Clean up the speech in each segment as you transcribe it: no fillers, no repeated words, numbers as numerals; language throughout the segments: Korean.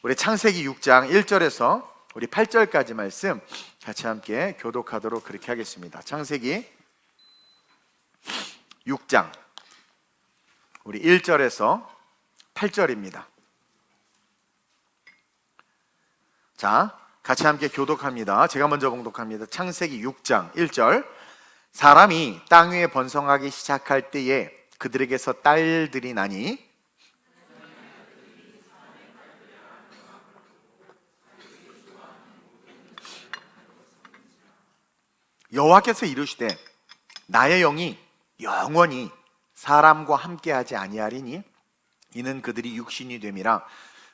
우리 창세기 6장 1절에서 우리 8절까지 말씀 같이 함께 교독하도록 그렇게 하겠습니다. 창세기 6장 우리 1절에서 8절입니다. 자, 같이 함께 교독합니다. 제가 먼저 봉독합니다. 창세기 6장 1절. 사람이 땅 위에 번성하기 시작할 때에 그들에게서 딸들이 나니 여호와께서 이르시되 나의 영이 영원히 사람과 함께하지 아니하리니 이는 그들이 육신이 됨이라.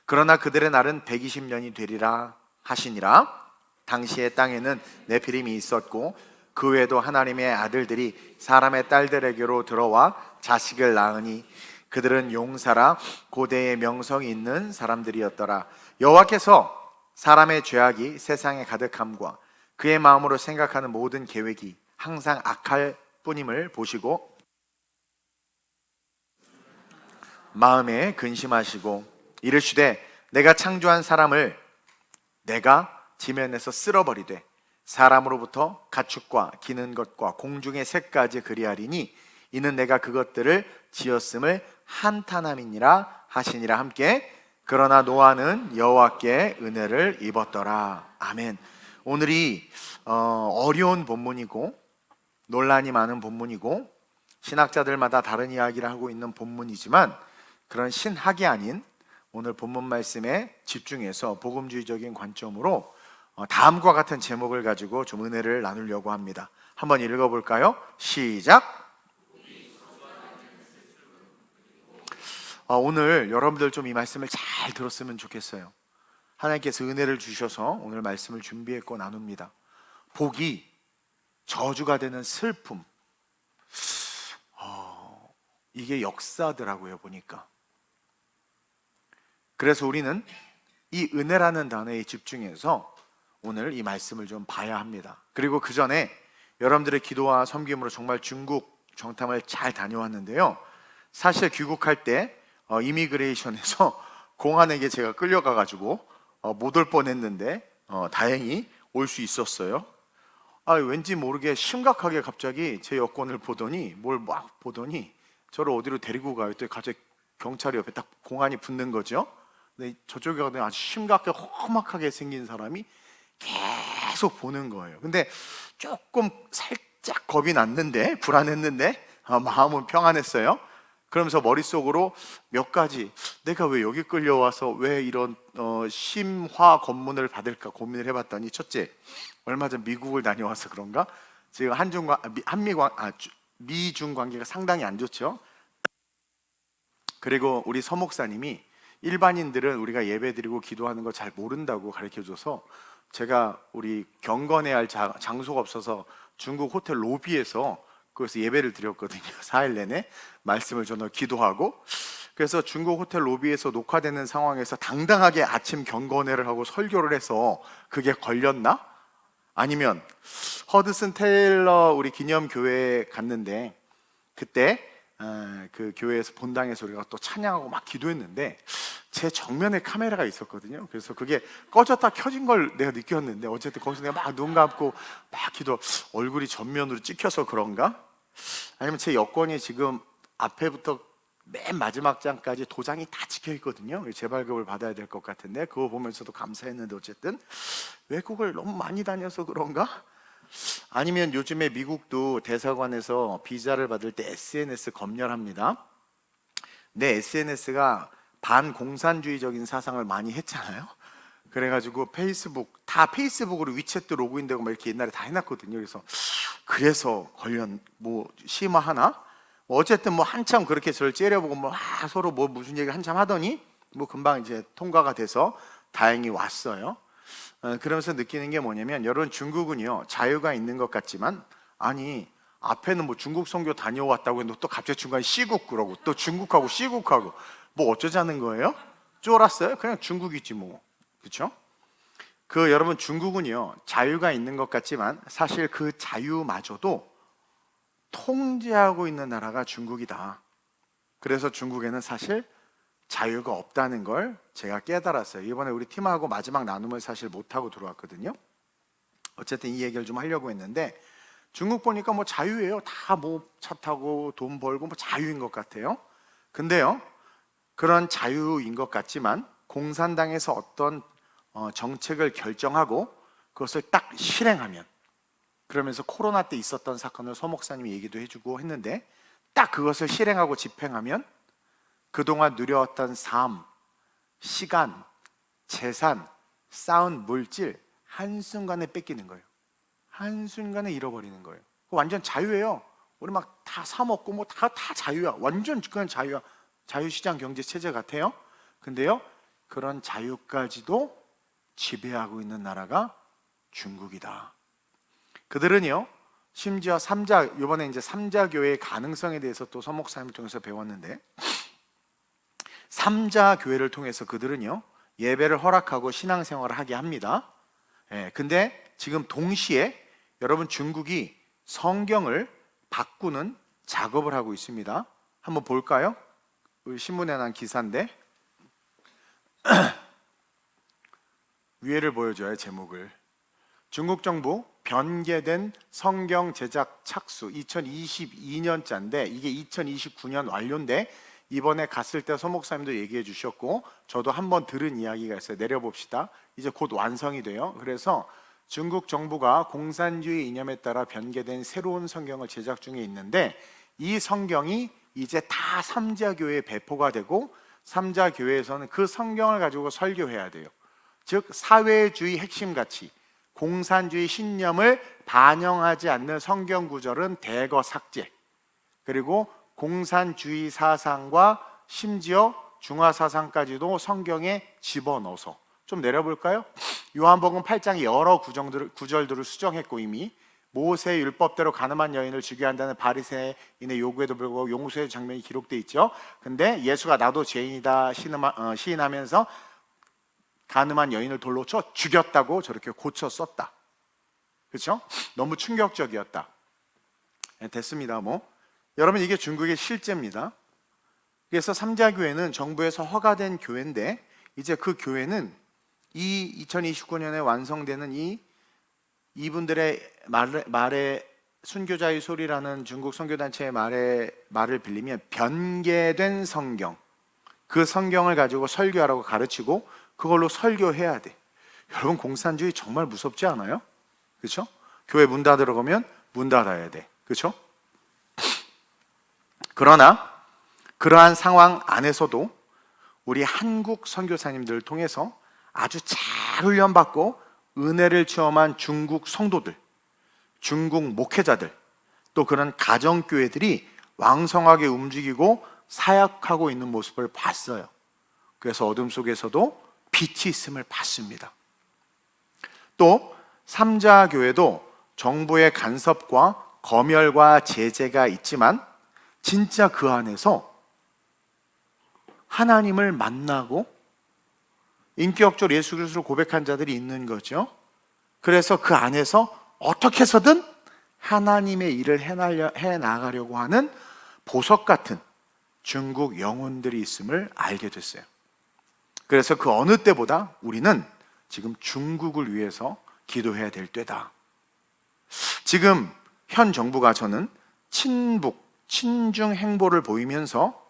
그러나 그들의 날은 120년이 되리라 하시니라. 당시에 땅에는 네피림이 있었고 그 외에도 하나님의 아들들이 사람의 딸들에게로 들어와 자식을 낳으니 그들은 용사라 고대의 명성이 있는 사람들이었더라. 여호와께서 사람의 죄악이 세상에 가득함과 그의 마음으로 생각하는 모든 계획이 항상 악할 뿐임을 보시고 마음에 근심하시고 이르시되 내가 창조한 사람을 내가 지면에서 쓸어버리되 사람으로부터 가축과 기는 것과 공중의 새까지 그리하리니 이는 내가 그것들을 지었음을 한탄함이니라 하시니라. 함께 그러나 노아는 여호와께 은혜를 입었더라. 아멘. 오늘이 어려운 본문이고 논란이 많은 본문이고 신학자들마다 다른 이야기를 하고 있는 본문이지만 그런 신학이 아닌 오늘 본문 말씀에 집중해서 복음주의적인 관점으로 다음과 같은 제목을 가지고 좀 은혜를 나누려고 합니다. 한번 읽어볼까요? 시작! 오늘 여러분들 좀 이 말씀을 잘 들었으면 좋겠어요. 하나님께서 은혜를 주셔서 오늘 말씀을 준비했고 나눕니다. 복이 저주가 되는 슬픔, 이게 역사더라고요 보니까. 그래서 우리는 이 은혜라는 단어에 집중해서 오늘 이 말씀을 좀 봐야 합니다. 그리고 그 전에 여러분들의 기도와 섬김으로 정말 중국 정탐을 잘 다녀왔는데요, 사실 귀국할 때 이미그레이션에서 공안에게 제가 끌려가가지고 못 올 뻔했는데 다행히 올 수 있었어요. 왠지 모르게 심각하게 갑자기 제 여권을 보더니 뭘 막 보더니 저를 어디로 데리고 가요. 또 갑자기 경찰이 옆에 딱 공안이 붙는 거죠. 근데 저쪽에 가더니 아주 심각하게 험악하게 생긴 사람이 계속 보는 거예요. 근데 조금 살짝 겁이 났는데, 불안했는데 마음은 평안했어요. 그러면서 머릿속으로 몇 가지, 내가 왜 여기 끌려와서 왜 이런 심화 검문을 받을까 고민을 해봤더니, 첫째, 얼마 전 미국을 다녀와서 그런가 지금 미중 관계가 상당히 안 좋죠. 그리고 우리 서 목사님이 일반인들은 우리가 예배드리고 기도하는 거 잘 모른다고 가르쳐줘서 제가 우리 경건해야 할 장소가 없어서 중국 호텔 로비에서 거기서 예배를 드렸거든요. 4일 내내 말씀을 전하고 기도하고. 그래서 중국 호텔 로비에서 녹화되는 상황에서 당당하게 아침 경건회를 하고 설교를 해서 그게 걸렸나? 아니면 허드슨 테일러 우리 기념교회에 갔는데 그때 그 교회에서 본당에서 우리가 또 찬양하고 막 기도했는데 제 정면에 카메라가 있었거든요. 그래서 그게 꺼졌다 켜진 걸 내가 느꼈는데 어쨌든 거기서 내가 막 눈 감고 막 기도, 얼굴이 전면으로 찍혀서 그런가? 아니면 제 여권이 지금 앞에부터 맨 마지막 장까지 도장이 다 찍혀 있거든요. 재발급을 받아야 될 것 같은데 그거 보면서도 감사했는데 어쨌든 외국을 너무 많이 다녀서 그런가? 아니면 요즘에 미국도 대사관에서 비자를 받을 때 SNS 검열합니다. 내 SNS가 반공산주의적인 사상을 많이 했잖아요. 그래가지고 페이스북, 다 페이스북으로 위챗도 로그인되고 막 이렇게 옛날에 다 해놨거든요. 그래서 관련 뭐 심화하나? 어쨌든 뭐 한참 그렇게 저를 째려보고 뭐 서로 뭐 무슨 얘기 한참 하더니 뭐 금방 이제 통과가 돼서 다행히 왔어요. 그러면서 느끼는 게 뭐냐면, 여러분 중국은요 자유가 있는 것 같지만 아니 앞에는 뭐 중국 선교 다녀왔다고 했는데 또 갑자기 중간에 시국 그러고 또 중국하고 시국하고 뭐 어쩌자는 거예요? 쫄았어요? 그냥 중국이지 뭐. 그렇죠? 여러분 중국은요 자유가 있는 것 같지만 사실 그 자유마저도 통제하고 있는 나라가 중국이다. 그래서 중국에는 사실 자유가 없다는 걸 제가 깨달았어요. 이번에 우리 팀하고 마지막 나눔을 사실 못하고 들어왔거든요. 어쨌든 이 얘기를 좀 하려고 했는데, 중국 보니까 뭐 자유예요. 다 뭐 차 타고 돈 벌고 뭐 자유인 것 같아요. 근데요, 그런 자유인 것 같지만 공산당에서 어떤 정책을 결정하고 그것을 딱 실행하면, 그러면서 코로나 때 있었던 사건을 서 목사님이 얘기도 해주고 했는데, 딱 그것을 실행하고 집행하면 그동안 누려왔던 삶, 시간, 재산, 쌓은 물질 한순간에 뺏기는 거예요. 한순간에 잃어버리는 거예요. 완전 자유예요. 우리 막 다 사먹고 뭐 다 자유야. 완전 그냥 자유야. 자유시장 경제 체제 같아요. 근데요, 그런 자유까지도 지배하고 있는 나라가 중국이다. 그들은요, 심지어 이번에 이제 삼자 교회의 가능성에 대해서 또 서목사님을 통해서 배웠는데, 삼자 교회를 통해서 그들은요, 예배를 허락하고 신앙생활을 하게 합니다. 근데 지금 동시에 여러분, 중국이 성경을 바꾸는 작업을 하고 있습니다. 한번 볼까요? 우리 신문에 난 기사인데 위에를 보여줘요, 제목을. 중국 정부 변개된 성경 제작 착수 2022년자인데 이게 2029년 완료인데, 이번에 갔을 때 소목사님도 얘기해 주셨고 저도 한번 들은 이야기가 있어요. 내려봅시다. 이제 곧 완성이 돼요. 그래서 중국 정부가 공산주의 이념에 따라 변개된 새로운 성경을 제작 중에 있는데, 이 성경이 이제 다 삼자교회에 배포가 되고, 삼자교회에서는 그 성경을 가지고 설교해야 돼요. 즉 사회주의 핵심 가치, 공산주의 신념을 반영하지 않는 성경 구절은 대거 삭제, 그리고 공산주의 사상과 심지어 중화 사상까지도 성경에 집어넣어서, 좀 내려볼까요? 요한복음 8장의 여러 구절들을 수정했고, 이미 모세 율법대로 가늠한 여인을 죽여야 한다는 바리새인의 요구에도 불구하고 용서의 장면이 기록되어 있죠. 근데 예수가 나도 죄인이다 시인하면서 가늠한 여인을 돌로 쳐 죽였다고 저렇게 고쳐 썼다. 그렇죠? 너무 충격적이었다. 됐습니다. 여러분, 이게 중국의 실제입니다. 그래서 삼자교회는 정부에서 허가된 교회인데, 이제 그 교회는 이 2029년에 완성되는 이분들의 말에 순교자의 소리라는 중국 선교단체의 말을 빌리면 변개된 성경, 그 성경을 가지고 설교하라고 가르치고 그걸로 설교해야 돼. 여러분, 공산주의 정말 무섭지 않아요? 그렇죠? 교회 문 닫으러 가면 문 닫아야 돼. 그렇죠? 그러나 그러한 상황 안에서도 우리 한국 선교사님들을 통해서 아주 잘 훈련받고 은혜를 체험한 중국 성도들, 중국 목회자들, 또 그런 가정교회들이 왕성하게 움직이고 사역하고 있는 모습을 봤어요. 그래서 어둠 속에서도 빛이 있음을 봤습니다. 또 삼자교회도 정부의 간섭과 검열과 제재가 있지만 진짜 그 안에서 하나님을 만나고 인격적으로 예수 그리스도를 고백한 자들이 있는 거죠. 그래서 그 안에서 어떻게 해서든 하나님의 일을 해나가려고 하는 보석 같은 중국 영혼들이 있음을 알게 됐어요. 그래서 그 어느 때보다 우리는 지금 중국을 위해서 기도해야 될 때다. 지금 현 정부가 저는 친중 행보를 보이면서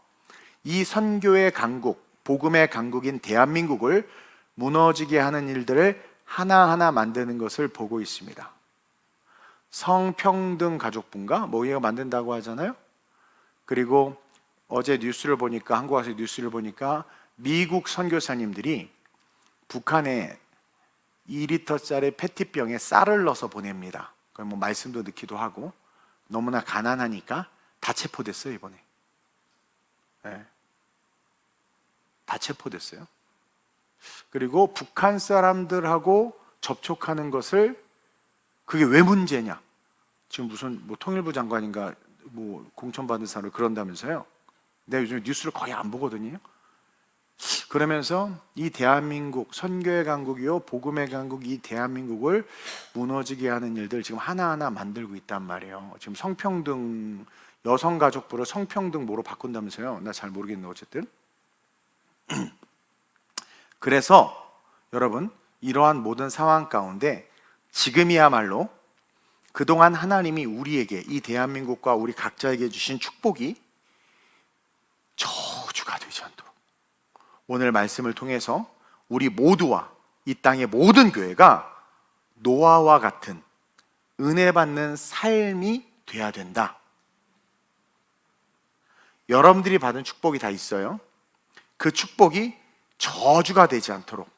이 선교의 강국, 복음의 강국인 대한민국을 무너지게 하는 일들을 하나하나 만드는 것을 보고 있습니다. 성평등 가족부인가? 이거 만든다고 하잖아요. 그리고 어제 뉴스를 보니까, 한국 와서 뉴스를 보니까 미국 선교사님들이 북한에 2리터짜리 페트병에 쌀을 넣어서 보냅니다. 그럼 말씀도 넣기도 하고, 너무나 가난하니까 다 체포됐어요, 이번에. 네. 다 체포됐어요. 그리고 북한 사람들하고 접촉하는 것을, 그게 왜 문제냐? 지금 무슨 통일부 장관인가 공천받은 사람을 그런다면서요. 내가 요즘 뉴스를 거의 안 보거든요. 그러면서 이 대한민국, 선교의 강국이요 복음의 강국, 이 대한민국을 무너지게 하는 일들 지금 하나하나 만들고 있단 말이에요. 지금 성평등, 여성가족부를 성평등 뭐로 바꾼다면서요. 나 잘 모르겠네. 어쨌든 그래서 여러분, 이러한 모든 상황 가운데 지금이야말로 그동안 하나님이 우리에게, 이 대한민국과 우리 각자에게 주신 축복이 저주가 되지 않도록 오늘 말씀을 통해서 우리 모두와 이 땅의 모든 교회가 노아와 같은 은혜 받는 삶이 돼야 된다. 여러분들이 받은 축복이 다 있어요. 그 축복이 저주가 되지 않도록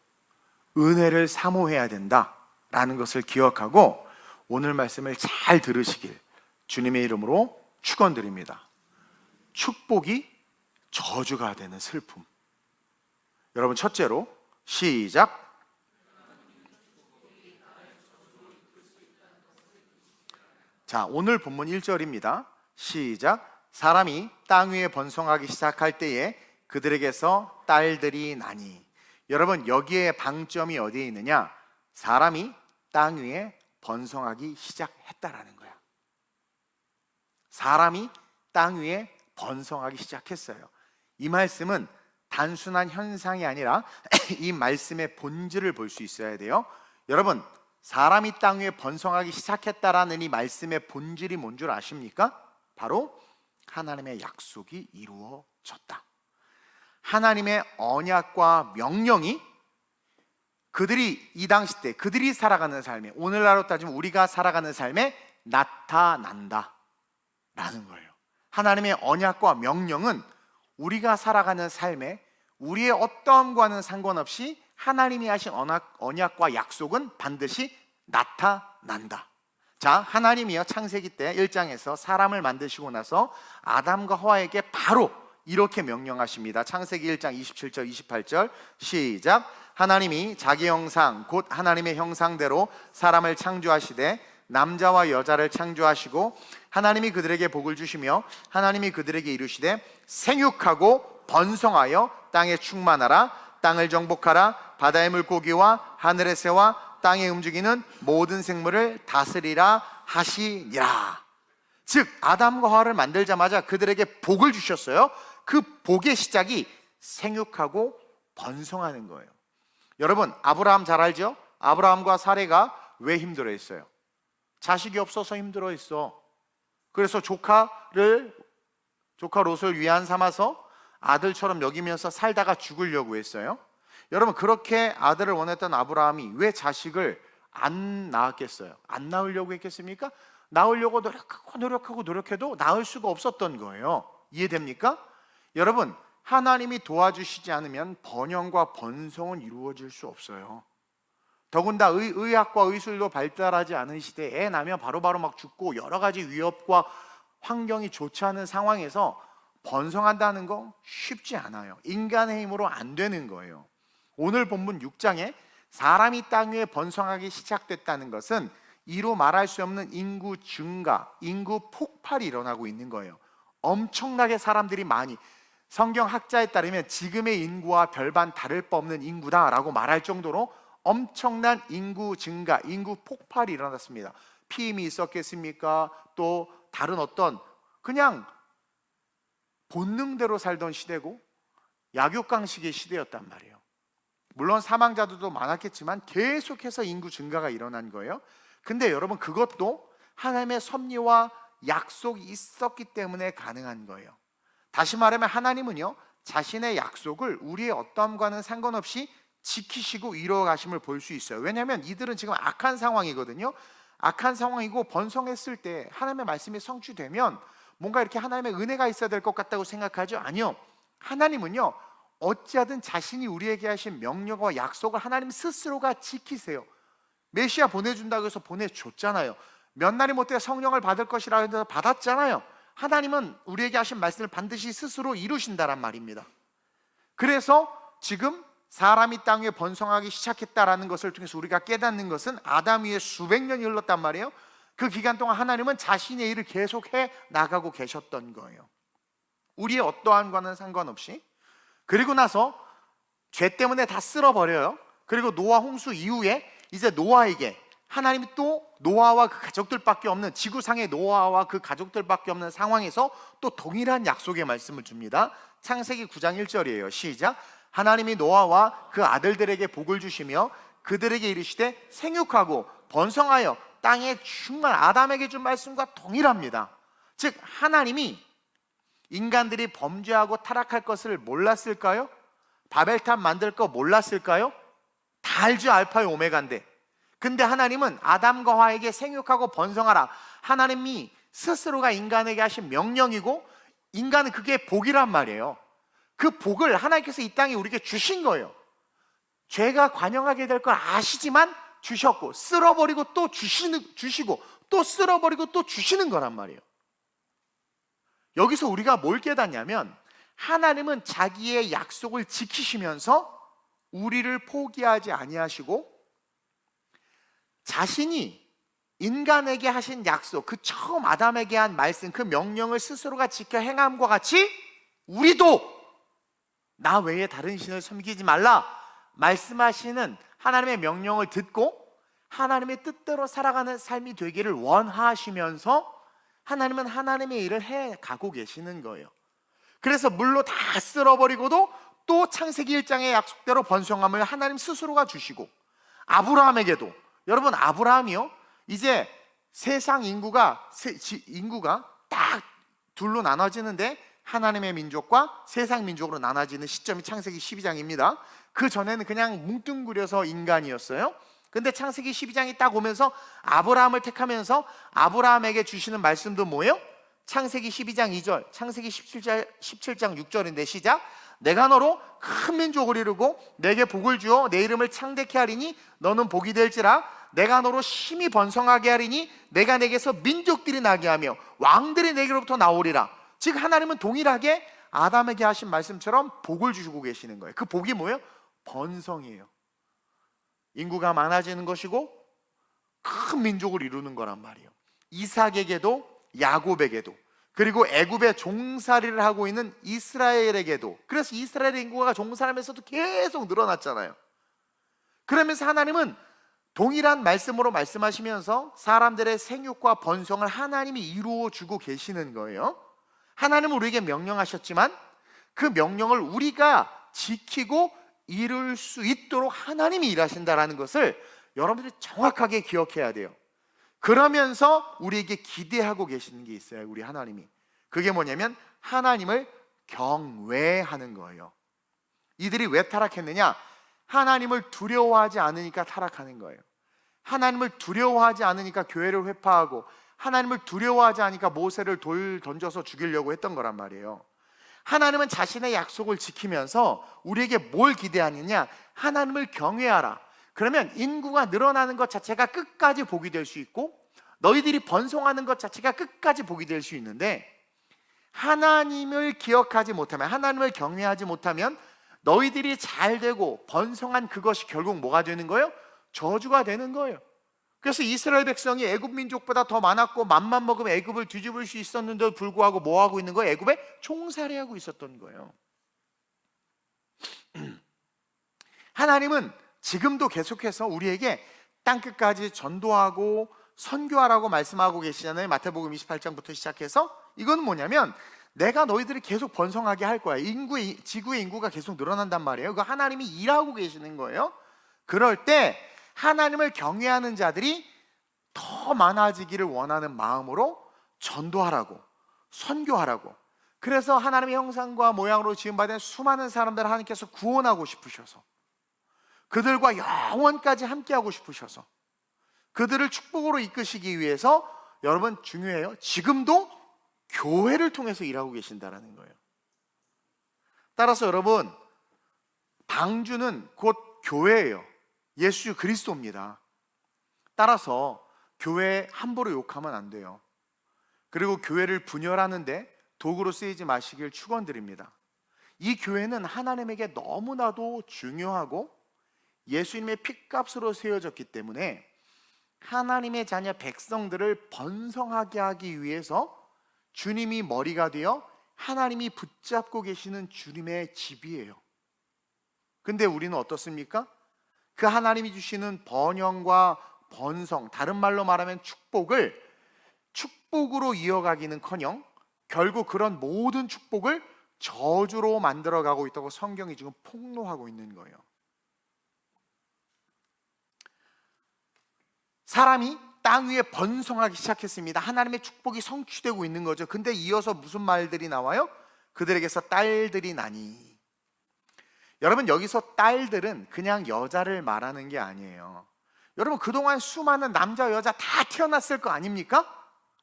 은혜를 사모해야 된다라는 것을 기억하고 오늘 말씀을 잘 들으시길 주님의 이름으로 축원드립니다. 축복이 저주가 되는 슬픔. 여러분, 첫째로 시작. 자, 오늘 본문 1절입니다. 시작. 사람이 땅 위에 번성하기 시작할 때에 그들에게서 딸들이 나니. 여러분, 여기에 방점이 어디에 있느냐? 사람이 땅 위에 번성하기 시작했다라는 거야. 사람이 땅 위에 번성하기 시작했어요. 이 말씀은 단순한 현상이 아니라 이 말씀의 본질을 볼 수 있어야 돼요. 여러분, 사람이 땅 위에 번성하기 시작했다라는 이 말씀의 본질이 뭔 줄 아십니까? 바로 하나님의 약속이 이루어졌다. 하나님의 언약과 명령이 그들이 이 당시 때 그들이 살아가는 삶에, 오늘날로 따지면 우리가 살아가는 삶에 나타난다 라는 거예요. 하나님의 언약과 명령은 우리가 살아가는 삶에 우리의 어떠함과는 상관없이 하나님이 하신 언약과 약속은 반드시 나타난다. 자, 하나님이요, 창세기 때 1장에서 사람을 만드시고 나서 아담과 하와에게 바로 이렇게 명령하십니다. 창세기 1장 27절 28절 시작. 하나님이 자기 형상 곧 하나님의 형상대로 사람을 창조하시되 남자와 여자를 창조하시고 하나님이 그들에게 복을 주시며 하나님이 그들에게 이르시되 생육하고 번성하여 땅에 충만하라. 땅을 정복하라. 바다의 물고기와 하늘의 새와 땅에 움직이는 모든 생물을 다스리라 하시니라. 즉 아담과 하와를 만들자마자 그들에게 복을 주셨어요. 그 복의 시작이 생육하고 번성하는 거예요. 여러분, 아브라함 잘 알죠? 아브라함과 사레가 왜 힘들어했어요? 자식이 없어서 힘들어했어. 그래서 조카 롯을 위안 삼아서 아들처럼 여기면서 살다가 죽으려고 했어요. 여러분, 그렇게 아들을 원했던 아브라함이 왜 자식을 안 낳았겠어요? 안 낳으려고 했겠습니까? 낳으려고 노력해도 낳을 수가 없었던 거예요. 이해됩니까? 여러분, 하나님이 도와주시지 않으면 번영과 번성은 이루어질 수 없어요. 더군다나 의학과 의술도 발달하지 않은 시대에 애 나면 바로바로 막 죽고 여러 가지 위협과 환경이 좋지 않은 상황에서 번성한다는 거 쉽지 않아요. 인간의 힘으로 안 되는 거예요. 오늘 본문 6장에 사람이 땅 위에 번성하기 시작됐다는 것은 이루 말할 수 없는 인구 증가, 인구 폭발이 일어나고 있는 거예요. 엄청나게 사람들이 많이, 성경 학자에 따르면 지금의 인구와 별반 다를 바 없는 인구다라고 말할 정도로 엄청난 인구 증가, 인구 폭발이 일어났습니다. 피임이 있었겠습니까? 또 다른 어떤 그냥 본능대로 살던 시대고 약육강식의 시대였단 말이에요. 물론 사망자들도 많았겠지만 계속해서 인구 증가가 일어난 거예요. 근데 여러분, 그것도 하나님의 섭리와 약속이 있었기 때문에 가능한 거예요. 다시 말하면 하나님은요, 자신의 약속을 우리의 어떠함과는 상관없이 지키시고 이루어가심을 볼 수 있어요. 왜냐하면 이들은 지금 악한 상황이거든요. 악한 상황이고 번성했을 때 하나님의 말씀이 성취되면 뭔가 이렇게 하나님의 은혜가 있어야 될 것 같다고 생각하죠? 아니요. 하나님은요, 어찌하든 자신이 우리에게 하신 명령과 약속을 하나님 스스로가 지키세요. 메시아 보내준다고 해서 보내줬잖아요. 몇 날이 못해 성령을 받을 것이라 해서 받았잖아요. 하나님은 우리에게 하신 말씀을 반드시 스스로 이루신다란 말입니다. 그래서 지금 사람이 땅 위에 번성하기 시작했다라는 것을 통해서 우리가 깨닫는 것은 아담 위에 수백 년이 흘렀단 말이에요. 그 기간 동안 하나님은 자신의 일을 계속해 나가고 계셨던 거예요. 우리의 어떠함과는 상관없이. 그리고 나서 죄 때문에 다 쓸어버려요. 그리고 노아 홍수 이후에 이제 노아에게 하나님이 또 노아와 그 가족들밖에 없는, 지구상의 노아와 그 가족들밖에 없는 상황에서 또 동일한 약속의 말씀을 줍니다. 창세기 9장 1절이에요. 시작. 하나님이 노아와 그 아들들에게 복을 주시며 그들에게 이르시되 생육하고 번성하여 땅에 충만, 아담에게 준 말씀과 동일합니다. 즉 하나님이 인간들이 범죄하고 타락할 것을 몰랐을까요? 바벨탑 만들 거 몰랐을까요? 다 알죠. 알파의 오메가인데. 근데 하나님은 아담과 하와에게 생육하고 번성하라, 하나님이 스스로가 인간에게 하신 명령이고 인간은 그게 복이란 말이에요. 그 복을 하나님께서 이 땅에 우리에게 주신 거예요. 죄가 관영하게 될 걸 아시지만 주셨고, 쓸어버리고 또 주시고, 또 쓸어버리고 또 주시는 거란 말이에요. 여기서 우리가 뭘 깨닫냐면, 하나님은 자기의 약속을 지키시면서 우리를 포기하지 아니하시고 자신이 인간에게 하신 약속, 그 처음 아담에게 한 말씀, 그 명령을 스스로가 지켜 행함과 같이 우리도 나 외에 다른 신을 섬기지 말라 말씀하시는 하나님의 명령을 듣고 하나님의 뜻대로 살아가는 삶이 되기를 원하시면서 하나님은 하나님의 일을 해가고 계시는 거예요. 그래서 물로 다 쓸어버리고도 또 창세기 1장의 약속대로 번성함을 하나님 스스로가 주시고, 아브라함에게도, 여러분 아브라함이요, 이제 세상 인구가 딱 둘로 나눠지는데 하나님의 민족과 세상 민족으로 나눠지는 시점이 창세기 12장입니다. 그 전에는 그냥 뭉뚱그려서 인간이었어요. 근데 창세기 12장이 딱 오면서 아브라함을 택하면서 아브라함에게 주시는 말씀도 뭐예요? 창세기 12장 2절, 창세기 17장 6절인데 시작. 내가 너로 큰 민족을 이루고 내게 복을 주어 내 이름을 창대케 하리니 너는 복이 될지라. 내가 너로 심히 번성하게 하리니 내가 내게서 민족들이 나게 하며 왕들이 내게로부터 나오리라. 즉 하나님은 동일하게 아담에게 하신 말씀처럼 복을 주시고 계시는 거예요. 그 복이 뭐예요? 번성이에요. 인구가 많아지는 것이고 큰 민족을 이루는 거란 말이에요. 이삭에게도 야곱에게도, 그리고 애굽에 종살이를 하고 있는 이스라엘에게도. 그래서 이스라엘의 인구가 종살하면서도 계속 늘어났잖아요. 그러면서 하나님은 동일한 말씀으로 말씀하시면서 사람들의 생육과 번성을 하나님이 이루어 주고 계시는 거예요. 하나님은 우리에게 명령하셨지만 그 명령을 우리가 지키고 이룰 수 있도록 하나님이 일하신다는 것을 여러분들이 정확하게 기억해야 돼요. 그러면서 우리에게 기대하고 계시는 게 있어요. 우리 하나님이. 그게 뭐냐면 하나님을 경외하는 거예요. 이들이 왜 타락했느냐? 하나님을 두려워하지 않으니까 타락하는 거예요. 하나님을 두려워하지 않으니까 교회를 회파하고, 하나님을 두려워하지 않으니까 모세를 돌 던져서 죽이려고 했던 거란 말이에요. 하나님은 자신의 약속을 지키면서 우리에게 뭘 기대하느냐? 하나님을 경외하라. 그러면 인구가 늘어나는 것 자체가 끝까지 복이 될 수 있고, 너희들이 번성하는 것 자체가 끝까지 복이 될 수 있는데, 하나님을 기억하지 못하면, 하나님을 경외하지 못하면 너희들이 잘 되고 번성한 그것이 결국 뭐가 되는 거예요? 저주가 되는 거예요. 그래서 이스라엘 백성이 애굽 민족보다 더 많았고 맘만 먹으면 애굽을 뒤집을 수 있었는데도 불구하고 뭐 하고 있는 거예요? 애굽에 종살이하고 있었던 거예요. 하나님은 지금도 계속해서 우리에게 땅끝까지 전도하고 선교하라고 말씀하고 계시잖아요. 마태복음 28장부터 시작해서. 이건 뭐냐면 내가 너희들을 계속 번성하게 할 거야. 지구의 인구가 계속 늘어난단 말이에요. 그 하나님이 일하고 계시는 거예요. 그럴 때 하나님을 경외하는 자들이 더 많아지기를 원하는 마음으로 전도하라고, 선교하라고. 그래서 하나님의 형상과 모양으로 지음받은 수많은 사람들을 하나님께서 구원하고 싶으셔서, 그들과 영원까지 함께하고 싶으셔서, 그들을 축복으로 이끄시기 위해서 여러분 중요해요. 지금도 교회를 통해서 일하고 계신다는 거예요. 따라서 여러분, 방주는 곧 교회예요. 예수 그리스도입니다. 따라서 교회 함부로 욕하면 안 돼요. 그리고 교회를 분열하는데 도구로 쓰이지 마시길 축원드립니다. 이 교회는 하나님에게 너무나도 중요하고 예수님의 핏값으로 세워졌기 때문에 하나님의 자녀 백성들을 번성하게 하기 위해서 주님이 머리가 되어 하나님이 붙잡고 계시는 주님의 집이에요. 근데 우리는 어떻습니까? 그 하나님이 주시는 번영과 번성, 다른 말로 말하면 축복을 축복으로 이어가기는커녕 결국 그런 모든 축복을 저주로 만들어가고 있다고 성경이 지금 폭로하고 있는 거예요. 사람이 땅 위에 번성하기 시작했습니다. 하나님의 축복이 성취되고 있는 거죠. 근데 이어서 무슨 말들이 나와요? 그들에게서 딸들이 나니. 여러분, 여기서 딸들은 그냥 여자를 말하는 게 아니에요. 여러분, 그동안 수많은 남자 여자 다 태어났을 거 아닙니까?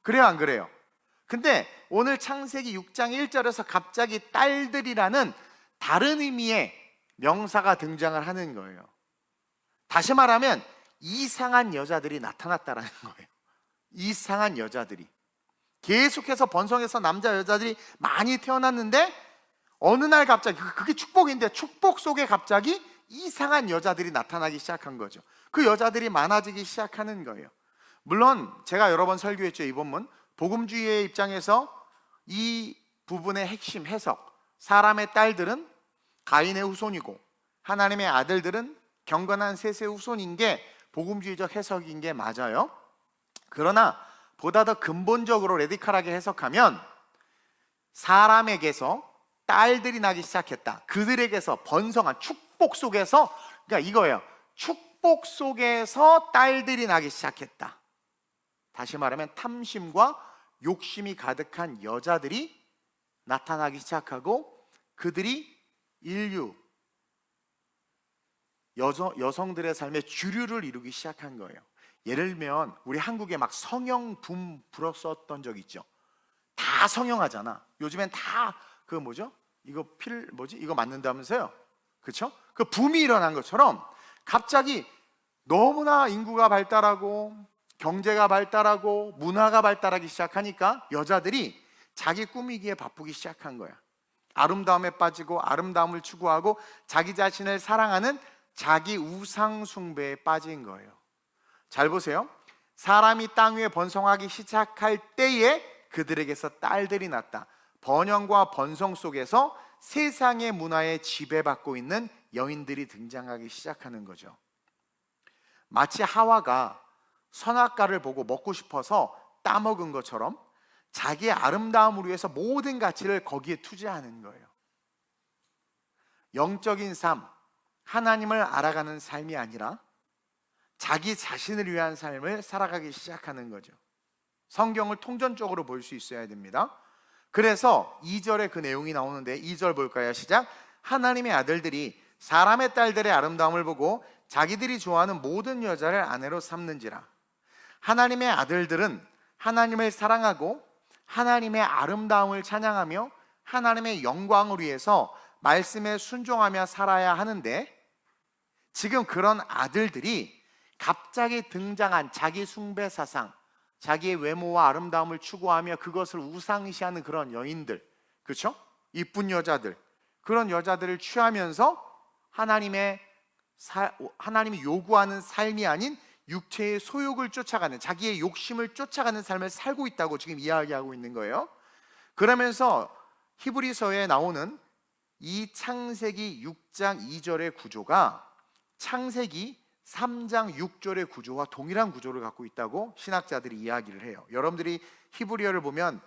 그래요, 안 그래요? 근데 오늘 창세기 6장 1절에서 갑자기 딸들이라는 다른 의미의 명사가 등장을 하는 거예요. 다시 말하면 이상한 여자들이 나타났다라는 거예요. 이상한 여자들이 계속해서 번성해서 남자 여자들이 많이 태어났는데 어느 날 갑자기, 그게 축복인데 축복 속에 갑자기 이상한 여자들이 나타나기 시작한 거죠. 그 여자들이 많아지기 시작하는 거예요. 물론 제가 여러 번 설교했죠. 이 본문 복음주의의 입장에서 이 부분의 핵심 해석, 사람의 딸들은 가인의 후손이고 하나님의 아들들은 경건한 셋의 후손인 게 복음주의적 해석인 게 맞아요. 그러나 보다 더 근본적으로 레디컬하게 해석하면 사람에게서 딸들이 나기 시작했다. 그들에게서 번성한 축복 속에서, 그러니까 이거예요. 축복 속에서 딸들이 나기 시작했다. 다시 말하면 탐심과 욕심이 가득한 여자들이 나타나기 시작하고 그들이 인류 여성들의 삶의 주류를 이루기 시작한 거예요. 예를 들면 우리 한국에 막 성형 붐 불었었던 적 있죠. 다 성형하잖아. 요즘엔 다 그 뭐죠? 이거 맞는다면서요? 그렇죠? 그 붐이 일어난 것처럼 갑자기 너무나 인구가 발달하고 경제가 발달하고 문화가 발달하기 시작하니까 여자들이 자기 꾸미기에 바쁘기 시작한 거야. 아름다움에 빠지고 아름다움을 추구하고 자기 자신을 사랑하는 자기 우상 숭배에 빠진 거예요. 잘 보세요. 사람이 땅 위에 번성하기 시작할 때에 그들에게서 딸들이 났다. 번영과 번성 속에서 세상의 문화에 지배받고 있는 여인들이 등장하기 시작하는 거죠. 마치 하와가 선악과를 보고 먹고 싶어서 따먹은 것처럼 자기의 아름다움을 위해서 모든 가치를 거기에 투자하는 거예요. 영적인 삶, 하나님을 알아가는 삶이 아니라 자기 자신을 위한 삶을 살아가기 시작하는 거죠. 성경을 통전적으로 볼 수 있어야 됩니다. 그래서 2절에 그 내용이 나오는데 2절 볼까요? 시작. 하나님의 아들들이 사람의 딸들의 아름다움을 보고 자기들이 좋아하는 모든 여자를 아내로 삼는지라. 하나님의 아들들은 하나님을 사랑하고 하나님의 아름다움을 찬양하며 하나님의 영광을 위해서 말씀에 순종하며 살아야 하는데, 지금 그런 아들들이 갑자기 등장한 자기 숭배 사상, 자기의 외모와 아름다움을 추구하며 그것을 우상시하는 그런 여인들, 그렇죠? 이쁜 여자들, 그런 여자들을 취하면서 하나님이 요구하는 삶이 아닌 육체의 소욕을 쫓아가는, 자기의 욕심을 쫓아가는 삶을 살고 있다고 지금 이야기하고 있는 거예요. 그러면서 히브리서에 나오는 이 창세기 6장 2절의 구조가 창세기 3장 6절의 구조와 동일한 구조를 갖고 있다고 신학자들이 이야기를 해요. 여러분들이 히브리어를 보면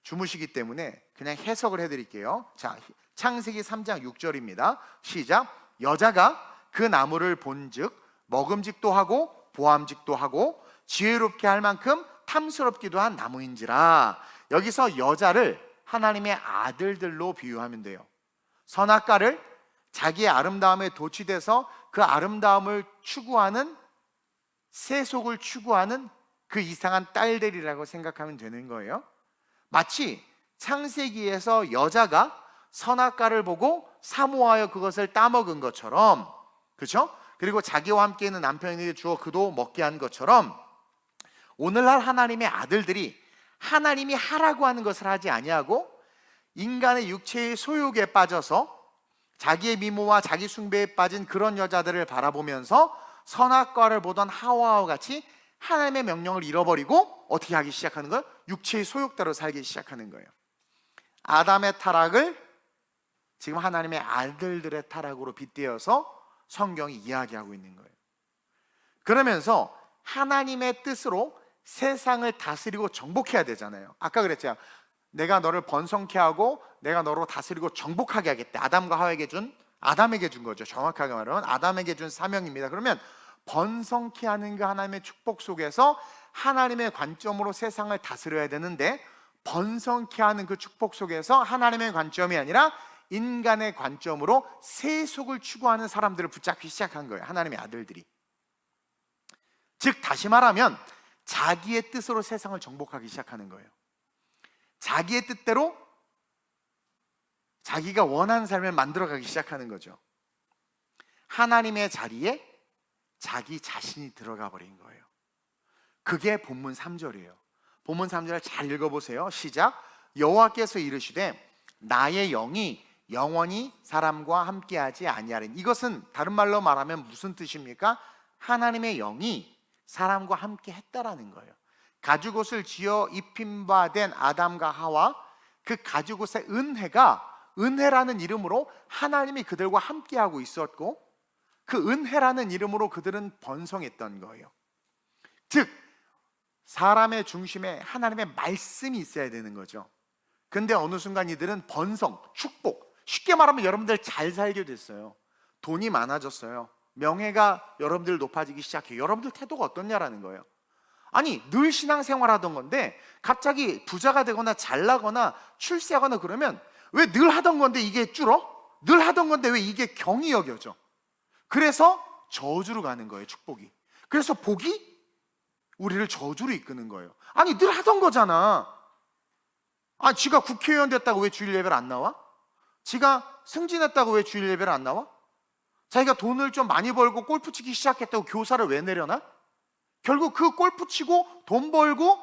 주무시기 때문에 그냥 해석을 해드릴게요. 자, 창세기 3장 6절입니다. 시작. 여자가 그 나무를 본즉 먹음직도 하고 보암직도 하고 지혜롭게 할 만큼 탐스럽기도 한 나무인지라. 여기서 여자를 하나님의 아들들로 비유하면 돼요. 선악과를 자기의 아름다움에 도취돼서 그 아름다움을 추구하는, 세속을 추구하는 그 이상한 딸들이라고 생각하면 되는 거예요. 마치 창세기에서 여자가 선악과를 보고 사모하여 그것을 따먹은 것처럼, 그렇죠? 그리고 자기와 함께 있는 남편에게 주어 그도 먹게 한 것처럼 오늘날 하나님의 아들들이 하나님이 하라고 하는 것을 하지 아니하고 인간의 육체의 소욕에 빠져서 자기의 미모와 자기 숭배에 빠진 그런 여자들을 바라보면서 선악과를 보던 하와와 같이 하나님의 명령을 잃어버리고 어떻게 하기 시작하는 거예요? 육체의 소욕대로 살기 시작하는 거예요. 아담의 타락을 지금 하나님의 아들들의 타락으로 빗대어서 성경이 이야기하고 있는 거예요. 그러면서 하나님의 뜻으로 세상을 다스리고 정복해야 되잖아요. 아까 그랬잖아요. 내가 너를 번성케 하고 내가 너로 다스리고 정복하게 하겠다. 아담에게 준 거죠. 정확하게 말하면 아담에게 준 사명입니다. 그러면 번성케 하는 그 하나님의 축복 속에서 하나님의 관점으로 세상을 다스려야 되는데, 번성케 하는 그 축복 속에서 하나님의 관점이 아니라 인간의 관점으로 세속을 추구하는 사람들을 붙잡기 시작한 거예요. 하나님의 아들들이. 즉 다시 말하면 자기의 뜻으로 세상을 정복하기 시작하는 거예요. 자기의 뜻대로 자기가 원하는 삶을 만들어가기 시작하는 거죠. 하나님의 자리에 자기 자신이 들어가 버린 거예요. 그게 본문 3절이에요. 본문 3절을 잘 읽어보세요. 시작. 여호와께서 이르시되 나의 영이 영원히 사람과 함께하지 아니하리니. 이것은 다른 말로 말하면 무슨 뜻입니까? 하나님의 영이 사람과 함께 했다라는 거예요. 가죽옷을 지어 입힌 바 된 아담과 하와, 그 가죽옷의 은혜라는 이름으로 하나님이 그들과 함께하고 있었고, 그 은혜라는 이름으로 그들은 번성했던 거예요. 즉 사람의 중심에 하나님의 말씀이 있어야 되는 거죠. 근데 어느 순간 이들은 번성, 축복, 쉽게 말하면 여러분들 잘 살게 됐어요. 돈이 많아졌어요. 명예가 여러분들 높아지기 시작해요. 여러분들 태도가 어떻냐라는 거예요. 아니 늘 신앙생활 하던 건데 갑자기 부자가 되거나 잘나거나 출세하거나 그러면 왜 늘 하던 건데 이게 줄어? 늘 하던 건데 왜 이게 경이 여겨져? 그래서 저주로 가는 거예요. 축복이. 그래서 복이 우리를 저주로 이끄는 거예요. 아니 늘 하던 거잖아. 지가 국회의원 됐다고 왜 주일 예배를 안 나와? 지가 승진했다고 왜 주일 예배를 안 나와? 자기가 돈을 좀 많이 벌고 골프 치기 시작했다고 교사를 왜 내려놔? 결국 그 골프 치고 돈 벌고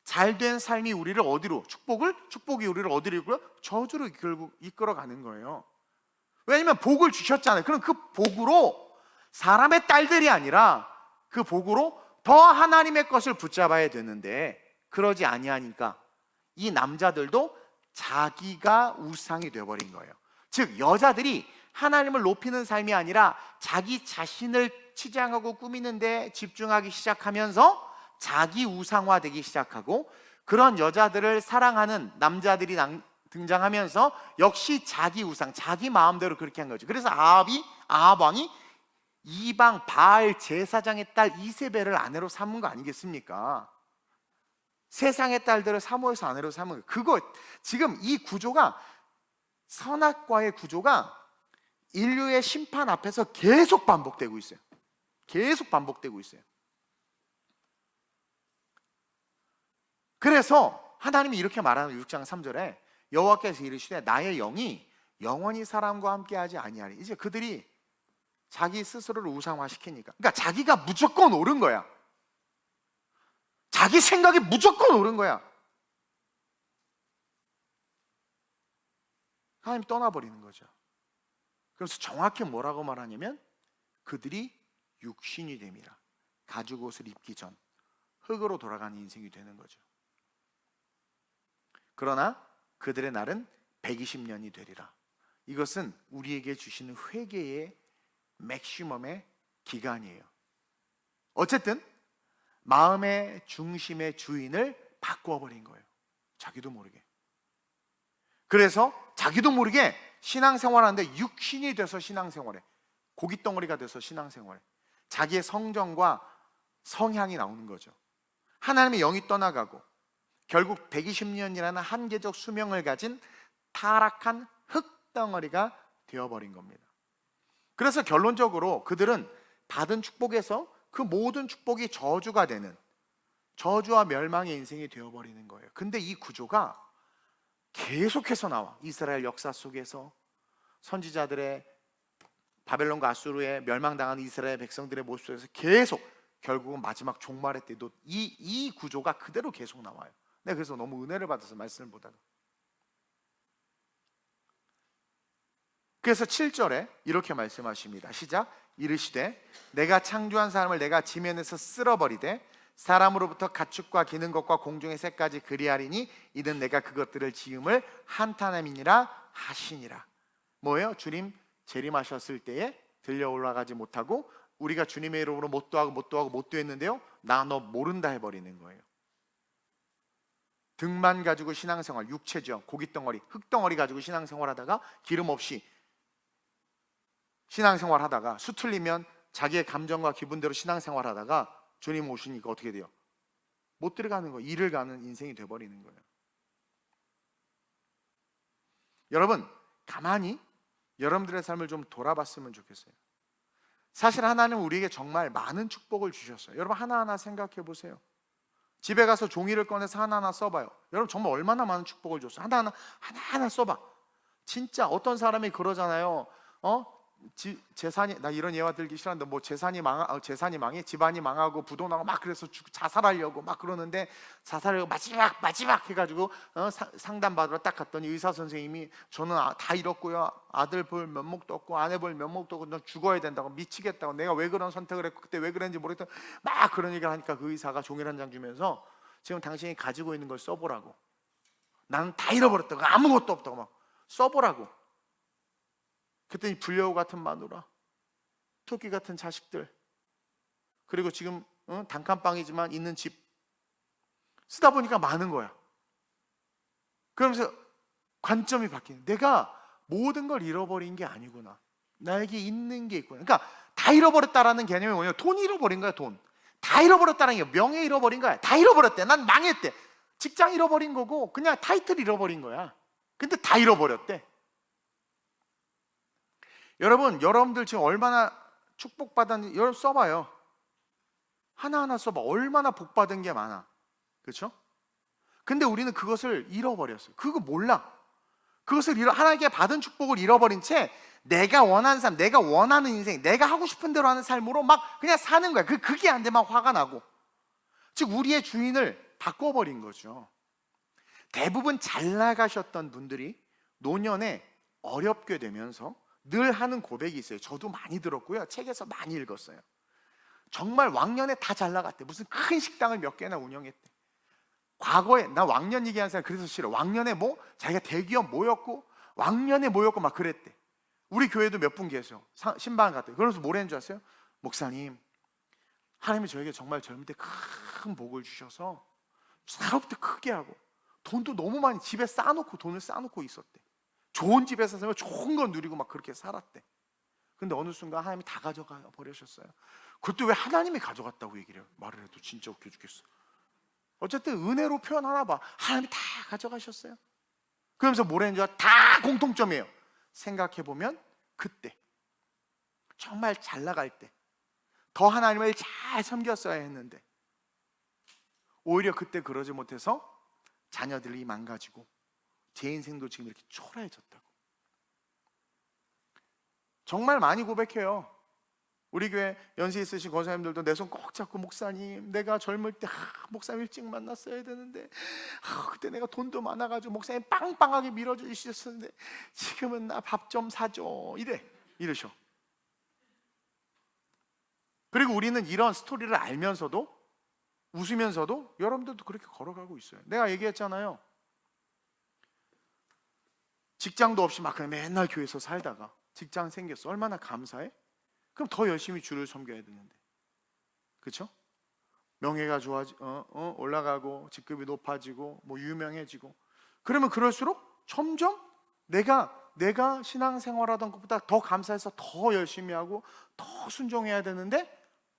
잘된 삶이 우리를 어디로? 축복이 우리를 어디로 이끌어? 저주로 결국 이끌어가는 거예요. 왜냐면 복을 주셨잖아요. 그럼 그 복으로 사람의 딸들이 아니라 그 복으로 더 하나님의 것을 붙잡아야 되는데, 그러지 아니하니까 이 남자들도 자기가 우상이 되어버린 거예요. 즉 여자들이 하나님을 높이는 삶이 아니라 자기 자신을 치장하고 꾸미는 데 집중하기 시작하면서 자기 우상화되기 시작하고, 그런 여자들을 사랑하는 남자들이 등장하면서 역시 자기 우상, 자기 마음대로 그렇게 한 거죠. 그래서 아합 왕이 이방 바알 제사장의 딸 이세벨을 아내로 삼은 거 아니겠습니까? 세상의 딸들을 사모해서 아내로 삼은 거. 그거 지금 이 구조가, 선악과의 구조가 인류의 심판 앞에서 계속 반복되고 있어요. 계속 반복되고 있어요. 그래서 하나님이 이렇게 말하는 6장 3절에 여호와께서 이르시되 나의 영이 영원히 사람과 함께하지 아니하리. 이제 그들이 자기 스스로를 우상화시키니까, 그러니까 자기가 무조건 옳은 거야. 자기 생각이 무조건 옳은 거야. 하나님 떠나버리는 거죠. 그래서 정확히 뭐라고 말하냐면 그들이 육신이 됨이라. 가죽옷을 입기 전 흙으로 돌아가는 인생이 되는 거죠. 그러나 그들의 날은 120년이 되리라. 이것은 우리에게 주시는 회개의 맥시멈의 기간이에요. 어쨌든 마음의 중심의 주인을 바꾸어버린 거예요. 자기도 모르게. 그래서 자기도 모르게 신앙생활하는데 육신이 돼서 신앙생활해. 고깃덩어리가 돼서 신앙생활해. 자기의 성정과 성향이 나오는 거죠. 하나님의 영이 떠나가고 결국 120년이라는 한계적 수명을 가진 타락한 흙덩어리가 되어버린 겁니다. 그래서 결론적으로 그들은 받은 축복에서 그 모든 축복이 저주가 되는, 저주와 멸망의 인생이 되어버리는 거예요. 근데 이 구조가 계속해서 나와. 이스라엘 역사 속에서 선지자들의 바벨론과 아수르에 멸망당하는 이스라엘 백성들의 모습 속에서 계속, 결국은 마지막 종말의 때도 이 구조가 그대로 계속 나와요. 그래서 너무 은혜를 받아서 말씀을 보다가, 그래서 7절에 이렇게 말씀하십니다. 시작. 이르시되 내가 창조한 사람을 내가 지면에서 쓸어버리되 사람으로부터 가축과 기는 것과 공중의 새까지 그리하리니 이는 내가 그것들을 지음을 한탄함이니라 하시니라. 뭐예요? 주님 재림하셨을 때에 들려 올라가지 못하고 우리가 주님의 이름으로 못도 하고 못도 했는데요, 나 너 모른다 해버리는 거예요. 등만 가지고 신앙생활, 육체죠. 고깃덩어리, 흙덩어리 가지고 신앙생활하다가 기름 없이 신앙생활하다가 수틀리면 자기의 감정과 기분대로 신앙생활하다가 주님 오시니까 어떻게 돼요? 못 들어가는 거예요. 일을 가는 인생이 돼버리는 거예요. 여러분, 가만히 여러분들의 삶을 좀 돌아봤으면 좋겠어요. 사실 하나님은 우리에게 정말 많은 축복을 주셨어요. 여러분 하나하나 생각해 보세요. 집에 가서 종이를 꺼내서 하나하나 써봐요. 여러분 정말 얼마나 많은 축복을 줬어요. 하나하나 써봐. 진짜 어떤 사람이 그러잖아요. 재산이, 나 이런 예화 들기 싫었는데 뭐 재산이 망해, 집안이 망하고 부도 나고 막 그래서 자살하려고 막 그러는데 자살하려고 마지막 해가지고 상담 받으러 딱 갔더니 의사 선생님이 저는 다 잃었고요. 아들 볼 면목도 없고 아내 볼 면목도 없고 넌 죽어야 된다고, 미치겠다고, 내가 왜 그런 선택을 했고 그때 왜 그랬는지 모르겠다 막 그런 얘기를 하니까 그 의사가 종이를 한 장 주면서 지금 당신이 가지고 있는 걸 써보라고. 나는 다 잃어버렸다고, 아무것도 없다고 막 써보라고. 그랬더니 불려우 같은 마누라, 토끼 같은 자식들, 그리고 지금 단칸방이지만 있는 집 쓰다 보니까 많은 거야. 그러면서 관점이 바뀌는, 내가 모든 걸 잃어버린 게 아니구나, 나에게 있는 게 있구나. 그러니까 다 잃어버렸다라는 개념이 뭐냐면 돈 잃어버린 거야. 돈 다 잃어버렸다는 게, 명예 잃어버린 거야. 다 잃어버렸대. 난 망했대. 직장 잃어버린 거고 그냥 타이틀 잃어버린 거야. 근데 다 잃어버렸대. 여러분들 지금 얼마나 축복받았는지 여러분 써봐요. 하나하나 써봐. 얼마나 복받은 게 많아. 그렇죠? 근데 우리는 그것을 잃어버렸어요. 그거 몰라. 하나님께 받은 축복을 잃어버린 채 내가 원하는 삶, 내가 원하는 인생, 내가 하고 싶은 대로 하는 삶으로 막 그냥 사는 거야. 그게 안 되면 화가 나고. 즉 우리의 주인을 바꿔버린 거죠. 대부분 잘 나가셨던 분들이 노년에 어렵게 되면서 늘 하는 고백이 있어요. 저도 많이 들었고요. 책에서 많이 읽었어요. 정말 왕년에 다 잘 나갔대. 무슨 큰 식당을 몇 개나 운영했대. 과거에, 나 왕년 얘기하는 사람 그래서 싫어. 왕년에 자기가 대기업 모였고 왕년에 모였고 막 그랬대. 우리 교회도 몇 분 계세요. 신방 갔대요. 그러면서 뭐라는 줄 아세요? 목사님, 하나님이 저에게 정말 젊을 때 큰 복을 주셔서 사업도 크게 하고 돈도 너무 많이 집에 쌓아놓고, 돈을 쌓아놓고 있었대. 좋은 집에서 살면 좋은 거 누리고 막 그렇게 살았대. 근데 어느 순간 하나님이 다 가져가 버리셨어요. 그것도 왜 하나님이 가져갔다고 얘기를 해요? 말을 해도 진짜 웃겨 죽겠어. 어쨌든 은혜로 표현하나 봐. 하나님이 다 가져가셨어요. 그러면서 뭐라는 줄 알아? 다 공통점이에요. 생각해보면 그때 정말 잘 나갈 때 더 하나님을 잘 섬겼어야 했는데 오히려 그때 그러지 못해서 자녀들이 망가지고 제 인생도 지금 이렇게 초라해졌다고. 정말 많이 고백해요. 우리 교회 연세 있으신 권사님들도 내 손 꼭 잡고, 목사님, 내가 젊을 때 목사님 일찍 만났어야 되는데 그때 내가 돈도 많아가지고 목사님 빵빵하게 밀어주셨었는데 지금은 나 밥 좀 사줘, 이러셔. 그리고 우리는 이런 스토리를 알면서도 웃으면서도 여러분들도 그렇게 걸어가고 있어요. 내가 얘기했잖아요. 직장도 없이 막 그냥 맨날 교회에서 살다가 직장 생겼어. 얼마나 감사해? 그럼 더 열심히 주를 섬겨야 되는데, 그렇죠? 명예가 올라가고 직급이 높아지고 뭐 유명해지고 그러면 그럴수록 점점 내가 신앙생활하던 것보다 더 감사해서 더 열심히 하고 더 순종해야 되는데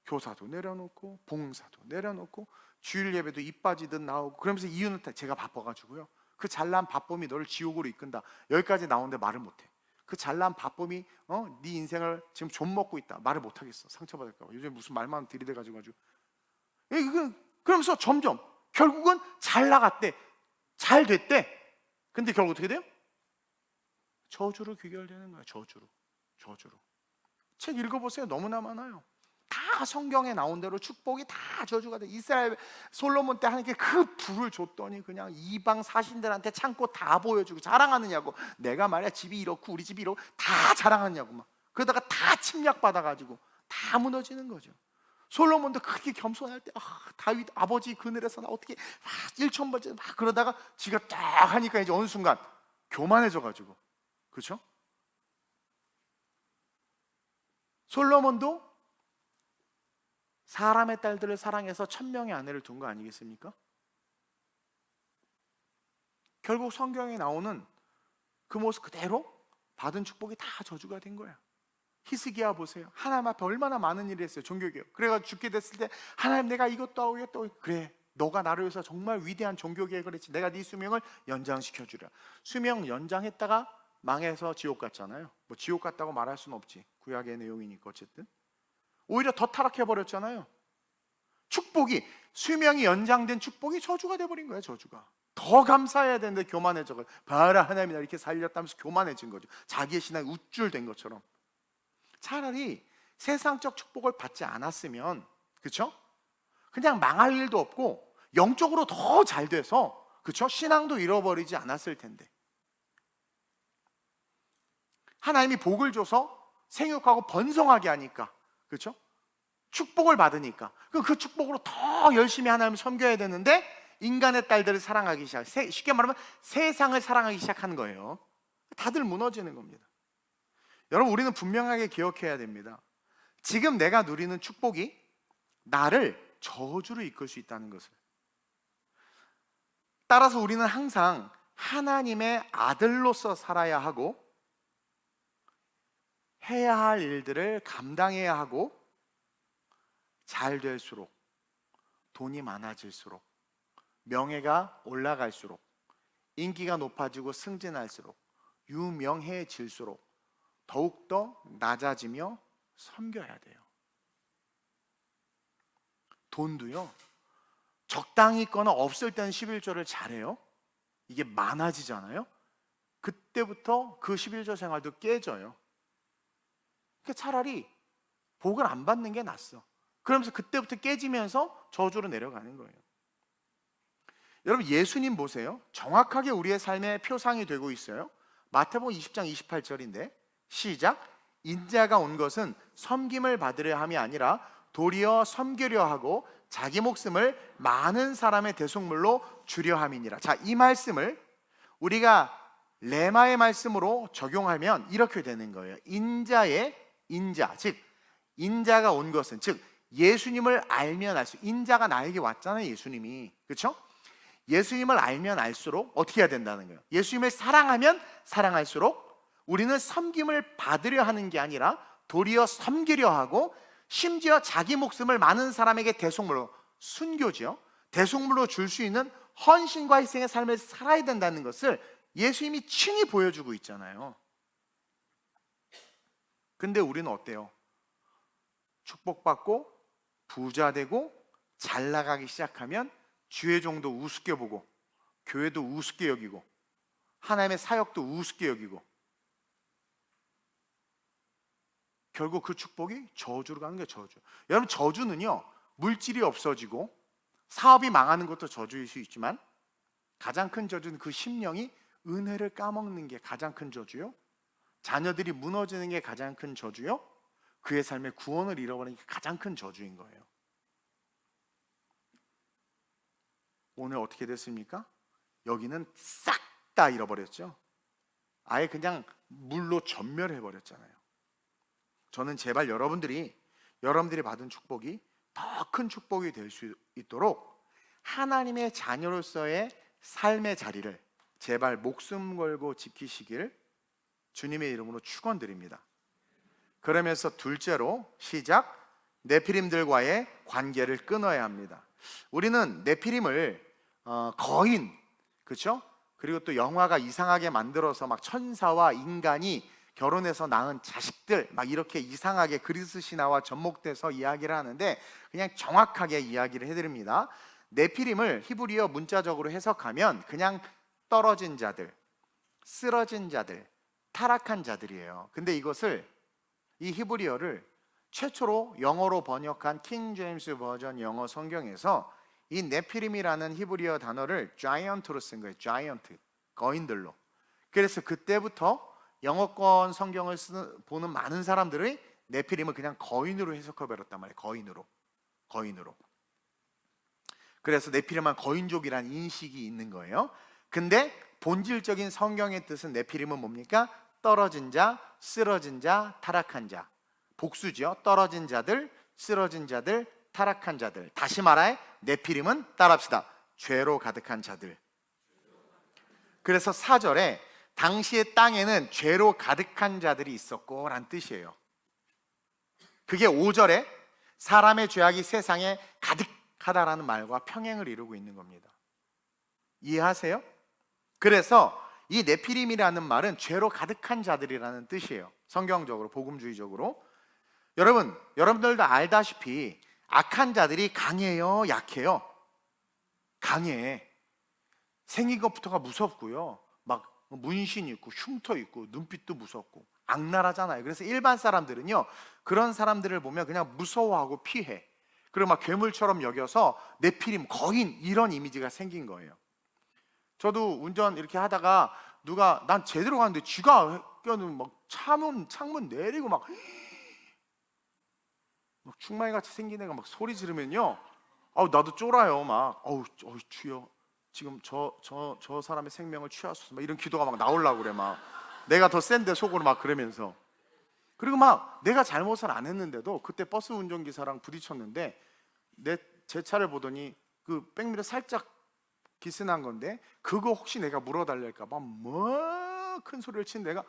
교사도 내려놓고 봉사도 내려놓고 주일 예배도 입 빠지듯 나오고 그러면서 이유는 제가 바빠가지고요. 그 잘난 바쁨이 너를 지옥으로 이끈다. 여기까지 나오는데 말을 못해. 그 잘난 바쁨이 네 인생을 지금 좀 먹고 있다. 말을 못하겠어. 상처받을까 봐. 요즘 무슨 말만 들이대가지고. 그러면서 점점 결국은 잘 나갔대. 잘 됐대. 근데 결국 어떻게 돼요? 저주로 귀결되는 거야. 저주로. 책 읽어보세요. 너무나 많아요. 다 성경에 나온 대로 축복이 다 저주가 돼. 이스라엘 솔로몬 때 하나님께 그 부를 줬더니 그냥 이방 사신들한테 창고 다 보여주고 자랑하느냐고. 내가 말이야 집이 이렇고 우리 집이 이렇고 다 자랑하느냐고 막. 그러다가 다 침략받아가지고 다 무너지는 거죠. 솔로몬도 그렇게 겸손할 때 다윗 아버지 그늘에서 나 어떻게 1,000번째 막 그러다가 지가 딱 하니까 이제 어느 순간 교만해져가지고, 그렇죠? 솔로몬도 사람의 딸들을 사랑해서 1,000명의 아내를 둔 거 아니겠습니까? 결국 성경에 나오는 그 모습 그대로 받은 축복이 다 저주가 된 거야. 히스기야 보세요. 하나님 앞에 얼마나 많은 일을 했어요. 종교개혁. 그래가지고 죽게 됐을 때 하나님 내가 이것도 하고 이것도 하고. 그래, 너가 나를 위해서 정말 위대한 종교개혁을 했지. 내가 네 수명을 연장시켜주려. 수명 연장했다가 망해서 지옥 갔잖아요. 뭐 지옥 갔다고 말할 수는 없지. 구약의 내용이니까 어쨌든. 오히려 더 타락해버렸잖아요. 축복이, 수명이 연장된 축복이 저주가 돼버린 거야. 저주가. 더 감사해야 되는데 교만해져. 봐라, 하나님이 나 이렇게 살렸다면서 교만해진 거죠. 자기의 신앙이 우쭐된 것처럼. 차라리 세상적 축복을 받지 않았으면, 그렇죠? 그냥 망할 일도 없고 영적으로 더 잘 돼서, 그렇죠? 신앙도 잃어버리지 않았을 텐데. 하나님이 복을 줘서 생육하고 번성하게 하니까, 그렇죠? 축복을 받으니까 그 축복으로 더 열심히 하나님을 섬겨야 되는데 인간의 딸들을 사랑하기 시작, 쉽게 말하면 세상을 사랑하기 시작한 거예요. 다들 무너지는 겁니다. 여러분, 우리는 분명하게 기억해야 됩니다. 지금 내가 누리는 축복이 나를 저주로 이끌 수 있다는 것을. 따라서 우리는 항상 하나님의 아들로서 살아야 하고, 해야 할 일들을 감당해야 하고, 잘 될수록, 돈이 많아질수록, 명예가 올라갈수록, 인기가 높아지고 승진할수록, 유명해질수록 더욱더 낮아지며 섬겨야 돼요. 돈도요, 적당히 있거나 없을 때는 11조를 잘해요. 이게 많아지잖아요. 그때부터 그 11조 생활도 깨져요. 그러니까 차라리 복을 안 받는 게 낫어. 그러면서 그때부터 깨지면서 저주로 내려가는 거예요. 여러분, 예수님 보세요. 정확하게 우리의 삶의 표상이 되고 있어요. 마태복음 20장 28절인데 시작. 인자가 온 것은 섬김을 받으려 함이 아니라 도리어 섬기려 하고 자기 목숨을 많은 사람의 대속물로 주려 함이니라. 자, 이 말씀을 우리가 레마의 말씀으로 적용하면 이렇게 되는 거예요. 인자의 인자, 즉 인자가 온 것은, 즉 예수님을 알면 알수록, 인자가 나에게 왔잖아요. 예수님이, 그렇죠? 예수님을 알면 알수록 어떻게 해야 된다는 거예요? 예수님을 사랑하면 사랑할수록 우리는 섬김을 받으려 하는 게 아니라 도리어 섬기려 하고, 심지어 자기 목숨을 많은 사람에게 대속물로, 순교죠, 대속물로 줄 수 있는 헌신과 희생의 삶을 살아야 된다는 것을 예수님이 친히 보여주고 있잖아요. 근데 우리는 어때요? 축복받고 부자 되고 잘 나가기 시작하면 주의 종도 우습게 보고, 교회도 우습게 여기고, 하나님의 사역도 우습게 여기고, 결국 그 축복이 저주로 가는 거예요. 저주. 여러분, 저주는요, 물질이 없어지고 사업이 망하는 것도 저주일 수 있지만 가장 큰 저주는 그 심령이 은혜를 까먹는 게 가장 큰 저주요, 자녀들이 무너지는 게 가장 큰 저주요, 그의 삶의 구원을 잃어버리는 게 가장 큰 저주인 거예요. 오늘 어떻게 됐습니까? 여기는 싹 다 잃어버렸죠. 아예 그냥 물로 전멸해버렸잖아요. 저는 제발 여러분들이 받은 축복이 더 큰 축복이 될 수 있도록 하나님의 자녀로서의 삶의 자리를 제발 목숨 걸고 지키시길 주님의 이름으로 축원드립니다. 그러면서 둘째로 시작, 네피림들과의 관계를 끊어야 합니다. 우리는 네피림을 거인, 그렇죠? 그리고 또 영화가 이상하게 만들어서 막 천사와 인간이 결혼해서 낳은 자식들 막 이렇게 이상하게 그리스 신화와 접목돼서 이야기를 하는데, 그냥 정확하게 이야기를 해드립니다. 네피림을 히브리어 문자적으로 해석하면 그냥 떨어진 자들, 쓰러진 자들, 타락한 자들이에요. 근데 이것을, 이 히브리어를 최초로 영어로 번역한 킹 제임스 버전 영어 성경에서 이 네피림이라는 히브리어 단어를 자이언트로 쓴 거예요. 자이언트, 거인들로. 그래서 그때부터 영어권 성경을 보는 많은 사람들이 네피림을 그냥 거인으로 해석해 버렸단 말이에요. 거인으로. 그래서 네피림은 거인족이라는 인식이 있는 거예요. 근데 본질적인 성경의 뜻은 네피림은 뭡니까? 떨어진 자, 쓰러진 자, 타락한 자. 복수죠. 떨어진 자들, 쓰러진 자들, 타락한 자들. 다시 말해 네피림은 따라합시다. 죄로 가득한 자들. 그래서 4절에 당시의 땅에는 죄로 가득한 자들이 있었고 라는 뜻이에요. 그게 5절에 사람의 죄악이 세상에 가득하다라는 말과 평행을 이루고 있는 겁니다. 이해하세요? 그래서 이 네피림이라는 말은 죄로 가득한 자들이라는 뜻이에요. 성경적으로, 복음주의적으로. 여러분들도 알다시피 악한 자들이 강해요, 약해요? 강해. 생긴 것부터가 무섭고요, 막 문신 있고 흉터 있고 눈빛도 무섭고 악랄하잖아요. 그래서 일반 사람들은요, 그런 사람들을 보면 그냥 무서워하고 피해. 그리고 막 괴물처럼 여겨서 네피림, 거인, 이런 이미지가 생긴 거예요. 저도 운전 이렇게 하다가 누가, 난 제대로 가는데 쥐가 껴는 막 창문 내리고 막 충만이 같이 생긴 애가 막 소리 지르면요, 나도 쫄아요. 막 주여, 지금 저 사람의 생명을 취하소서, 막 이런 기도가 막 나오려고 그래. 막 내가 더 센데 속으로 막 그러면서. 그리고 막 내가 잘못을 안 했는데도, 그때 버스 운전기사랑 부딪혔는데 제 차를 보더니 그 백미러 살짝 기스난 건데, 그거 혹시 내가 물어달랄까 봐 뭐 큰 소리를 친 내가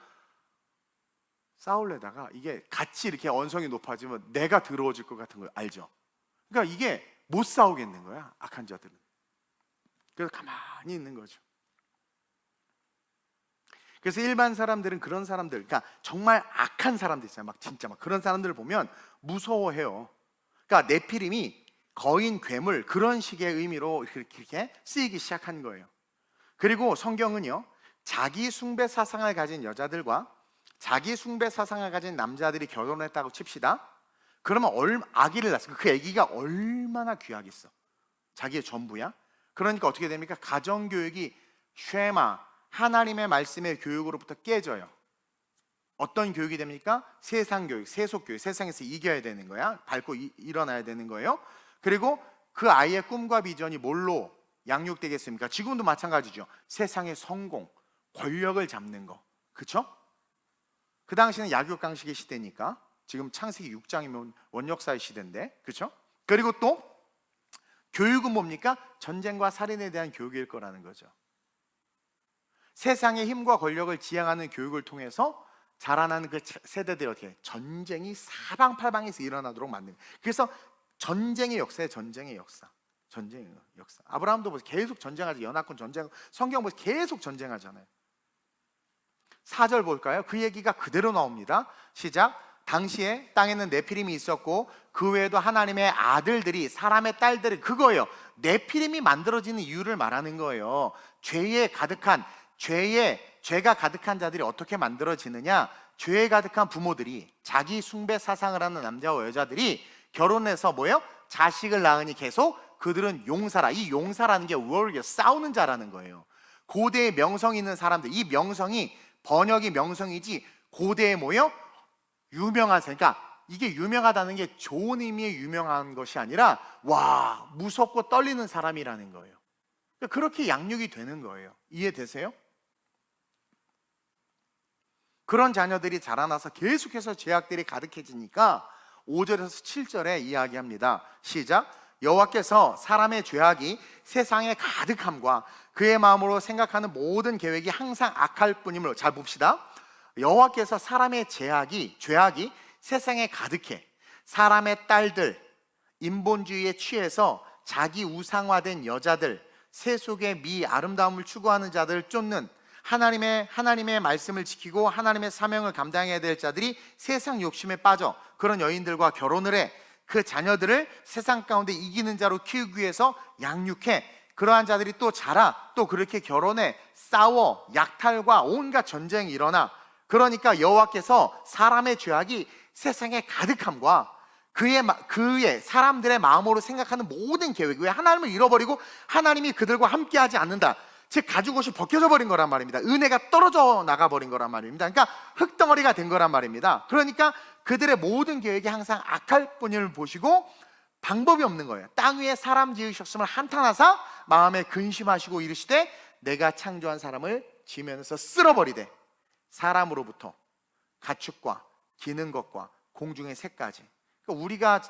싸울래다가, 이게 같이 이렇게 언성이 높아지면 내가 더러워질 것 같은 거 알죠? 그러니까 이게 못 싸우겠는 거야, 악한 자들은. 그래서 가만히 있는 거죠. 그래서 일반 사람들은 그런 사람들, 그러니까 정말 악한 사람들 있잖아요. 막 진짜 막 그런 사람들을 보면 무서워해요. 그러니까 네피림이 거인, 괴물, 그런 식의 의미로 이렇게 쓰이기 시작한 거예요. 그리고 성경은요, 자기 숭배 사상을 가진 여자들과 자기 숭배 사상을 가진 남자들이 결혼했다고 칩시다. 그러면 아기를 낳았어요. 그 아기가 얼마나 귀하겠어. 자기의 전부야. 그러니까 어떻게 됩니까? 가정교육이 쉐마, 하나님의 말씀의 교육으로부터 깨져요. 어떤 교육이 됩니까? 세상 교육, 세속 교육. 세상에서 이겨야 되는 거야. 밟고 일어나야 되는 거예요. 그리고 그 아이의 꿈과 비전이 뭘로 양육되겠습니까? 지금도 마찬가지죠. 세상의 성공, 권력을 잡는 거. 그렇죠? 그 당시는 약육강식의 시대니까, 지금 창세기 6장이면 원역사의 시대인데, 그렇죠? 그리고 또 교육은 뭡니까? 전쟁과 살인에 대한 교육일 거라는 거죠. 세상의 힘과 권력을 지향하는 교육을 통해서 자라나는 그 세대들이 어떻게 전쟁이 사방팔방에서 일어나도록 만드는 거예요. 그래서 전쟁의 역사예요. 전쟁의 역사. 전쟁의 역사. 아브라함도 계속 전쟁하지. 연합군 전쟁, 성경 보면 계속 전쟁하잖아요. 4절 볼까요? 그 얘기가 그대로 나옵니다. 시작. 당시에 땅에는 네피림이 있었고 그 외에도 하나님의 아들들이, 사람의 딸들이, 그거예요. 네피림이 만들어지는 이유를 말하는 거예요. 죄가 가득한 자들이 어떻게 만들어지느냐? 죄에 가득한 부모들이, 자기 숭배 사상을 하는 남자와 여자들이 결혼해서 뭐예요? 자식을 낳으니 계속 그들은 용사라. 이 용사라는 게 warrior, 싸우는 자라는 거예요. 고대의 명성이 있는 사람들, 이 명성이 번역이 명성이지 고대에 뭐예요? 유명한 사람. 그러니까 이게 유명하다는 게 좋은 의미의 유명한 것이 아니라 와, 무섭고 떨리는 사람이라는 거예요. 그러니까 그렇게 양육이 되는 거예요. 이해되세요? 그런 자녀들이 자라나서 계속해서 죄악들이 가득해지니까 5절에서 7절에 이야기합니다. 시작. 여호와께서 사람의 죄악이 세상에 가득함과 그의 마음으로 생각하는 모든 계획이 항상 악할 뿐임을. 잘 봅시다. 여호와께서 사람의 죄악이 세상에 가득해. 사람의 딸들, 인본주의에 취해서 자기 우상화된 여자들, 세속의 미 아름다움을 추구하는 자들을 쫓는, 하나님의 말씀을 지키고 하나님의 사명을 감당해야 될 자들이 세상 욕심에 빠져 그런 여인들과 결혼을 해. 그 자녀들을 세상 가운데 이기는 자로 키우기 위해서 양육해. 그러한 자들이 또 자라, 또 그렇게 결혼해, 싸워, 약탈과 온갖 전쟁이 일어나. 그러니까 여호와께서 사람의 죄악이 세상에 가득함과 그의 사람들의 마음으로 생각하는 모든 계획, 왜 하나님을 잃어버리고 하나님이 그들과 함께하지 않는다, 즉 가죽옷이 벗겨져 버린 거란 말입니다. 은혜가 떨어져 나가 버린 거란 말입니다. 그러니까 흙덩어리가 된 거란 말입니다. 그러니까 그들의 모든 계획이 항상 악할 뿐임을 보시고 방법이 없는 거예요. 땅 위에 사람 지으셨음을 한탄하사 마음에 근심하시고 이르시되 내가 창조한 사람을 지면서 쓸어버리되 사람으로부터 가축과 기는 것과 공중의 새까지. 그러니까 우리가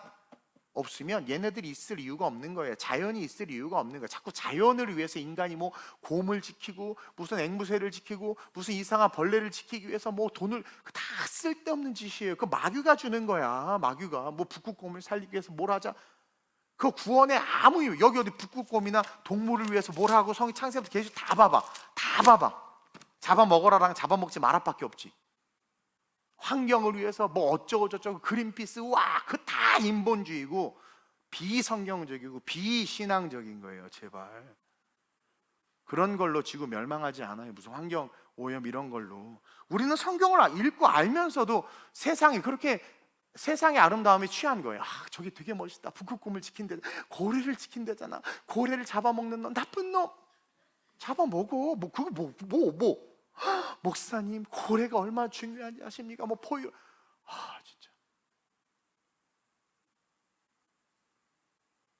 없으면 얘네들이 있을 이유가 없는 거예요. 자연이 있을 이유가 없는 거예요. 자꾸 자연을 위해서 인간이 뭐 곰을 지키고 무슨 앵무새를 지키고 무슨 이상한 벌레를 지키기 위해서 뭐 돈을, 다 쓸데없는 짓이에요. 그 마귀가 주는 거야. 마귀가 뭐 북극곰을 살리기 위해서 뭘 하자, 그 구원에 아무 이유. 여기 어디 북극곰이나 동물을 위해서 뭘 하고, 성이 창세부터 계속 다 봐봐. 잡아먹어라랑 잡아먹지 마라밖에 없지. 환경을 위해서 뭐 어쩌고 저쩌고 그린피스, 와, 그 다 인본주의고 비성경적이고 비신앙적인 거예요. 제발 그런 걸로 지구 멸망하지 않아요. 무슨 환경 오염 이런 걸로. 우리는 성경을 읽고 알면서도 세상이 그렇게, 세상의 아름다움에 취한 거예요. 저기 되게 멋있다. 북극곰을 지킨대, 고래를 지킨대잖아. 고래를 잡아먹는 놈, 나쁜 놈. 잡아먹어. 뭐 그거 뭐 목사님, 고래가 얼마나 중요하지 아십니까? 뭐 포유. 진짜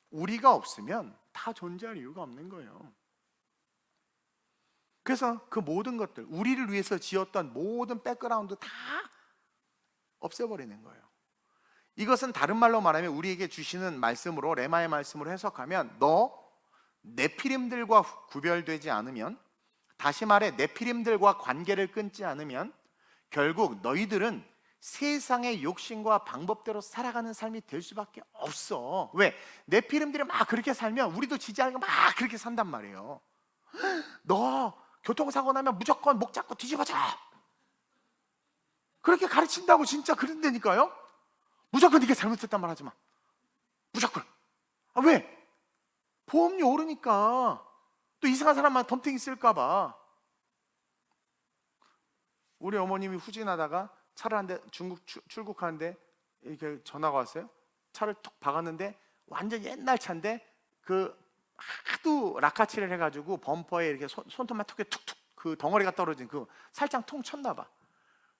우리가 없으면 다 존재할 이유가 없는 거예요. 그래서 그 모든 것들, 우리를 위해서 지었던 모든 백그라운드 다 없애버리는 거예요. 이것은 다른 말로 말하면 우리에게 주시는 말씀으로, 레마의 말씀으로 해석하면, 너 네피림들과 구별되지 않으면, 다시 말해 네피림들과 관계를 끊지 않으면 결국 너희들은 세상의 욕심과 방법대로 살아가는 삶이 될 수밖에 없어. 왜? 네피림들이 막 그렇게 살면 우리도 지지하고 막 그렇게 산단 말이에요. 너 교통사고 나면 무조건 목 잡고 뒤집어져, 그렇게 가르친다고. 진짜 그런다니까요. 무조건 네가 잘못했단 말 하지 마. 무조건. 왜? 보험료 오르니까. 또 이상한 사람만 덤탱이 쓸까 봐. 우리 어머님이 후진하다가 차를 한 대, 중국 출국하는데 이렇게 전화가 왔어요. 차를 톡 박았는데 완전 옛날 차인데 그 하도 락카치를 해가지고 범퍼에 이렇게 손톱만 툭툭 그 덩어리가 떨어진 그 살짝 통 쳤나 봐.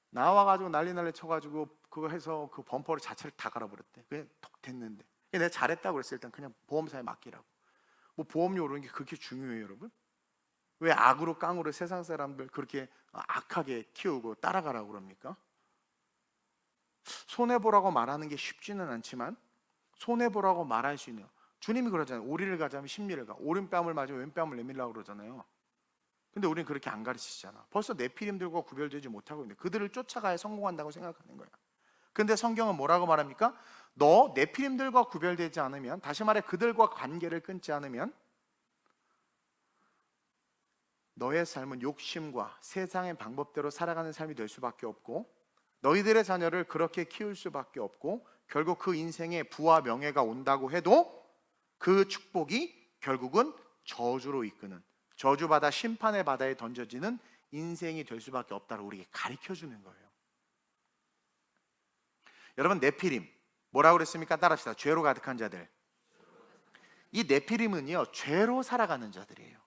나와가지고 난리 쳐가지고 그거 해서 그 범퍼를 자체를 다 갈아버렸대. 그냥 톡 됐는데. 내가 잘했다고 그랬어. 일단 그냥 보험사에 맡기라고. 뭐 보험료 오르는 게 그렇게 중요해요, 여러분? 왜 악으로 깡으로 세상 사람들 그렇게 악하게 키우고 따라가라고 그럽니까? 손해보라고 말하는 게 쉽지는 않지만 손해보라고 말할 수 있는, 주님이 그러잖아요. 오리를 가자면 십리를 가, 오른뺨을 맞으면 왼뺨을 내밀라고 그러잖아요. 근데 우리는 그렇게 안 가르치잖아. 벌써 네피림들과 구별되지 못하고 있는데 그들을 쫓아가야 성공한다고 생각하는 거야. 근데 성경은 뭐라고 말합니까? 너 네피림들과 구별되지 않으면, 다시 말해 그들과 관계를 끊지 않으면 너의 삶은 욕심과 세상의 방법대로 살아가는 삶이 될 수밖에 없고, 너희들의 자녀를 그렇게 키울 수밖에 없고, 결국 그 인생에 부와 명예가 온다고 해도 그 축복이 결국은 저주로 이끄는, 저주받아 심판의 바다에 던져지는 인생이 될 수밖에 없다고 우리에게 가르쳐주는 거예요. 여러분, 네피림 뭐라고 그랬습니까? 따라합시다. 죄로 가득한 자들. 이 네피림은요, 죄로 살아가는 자들이에요.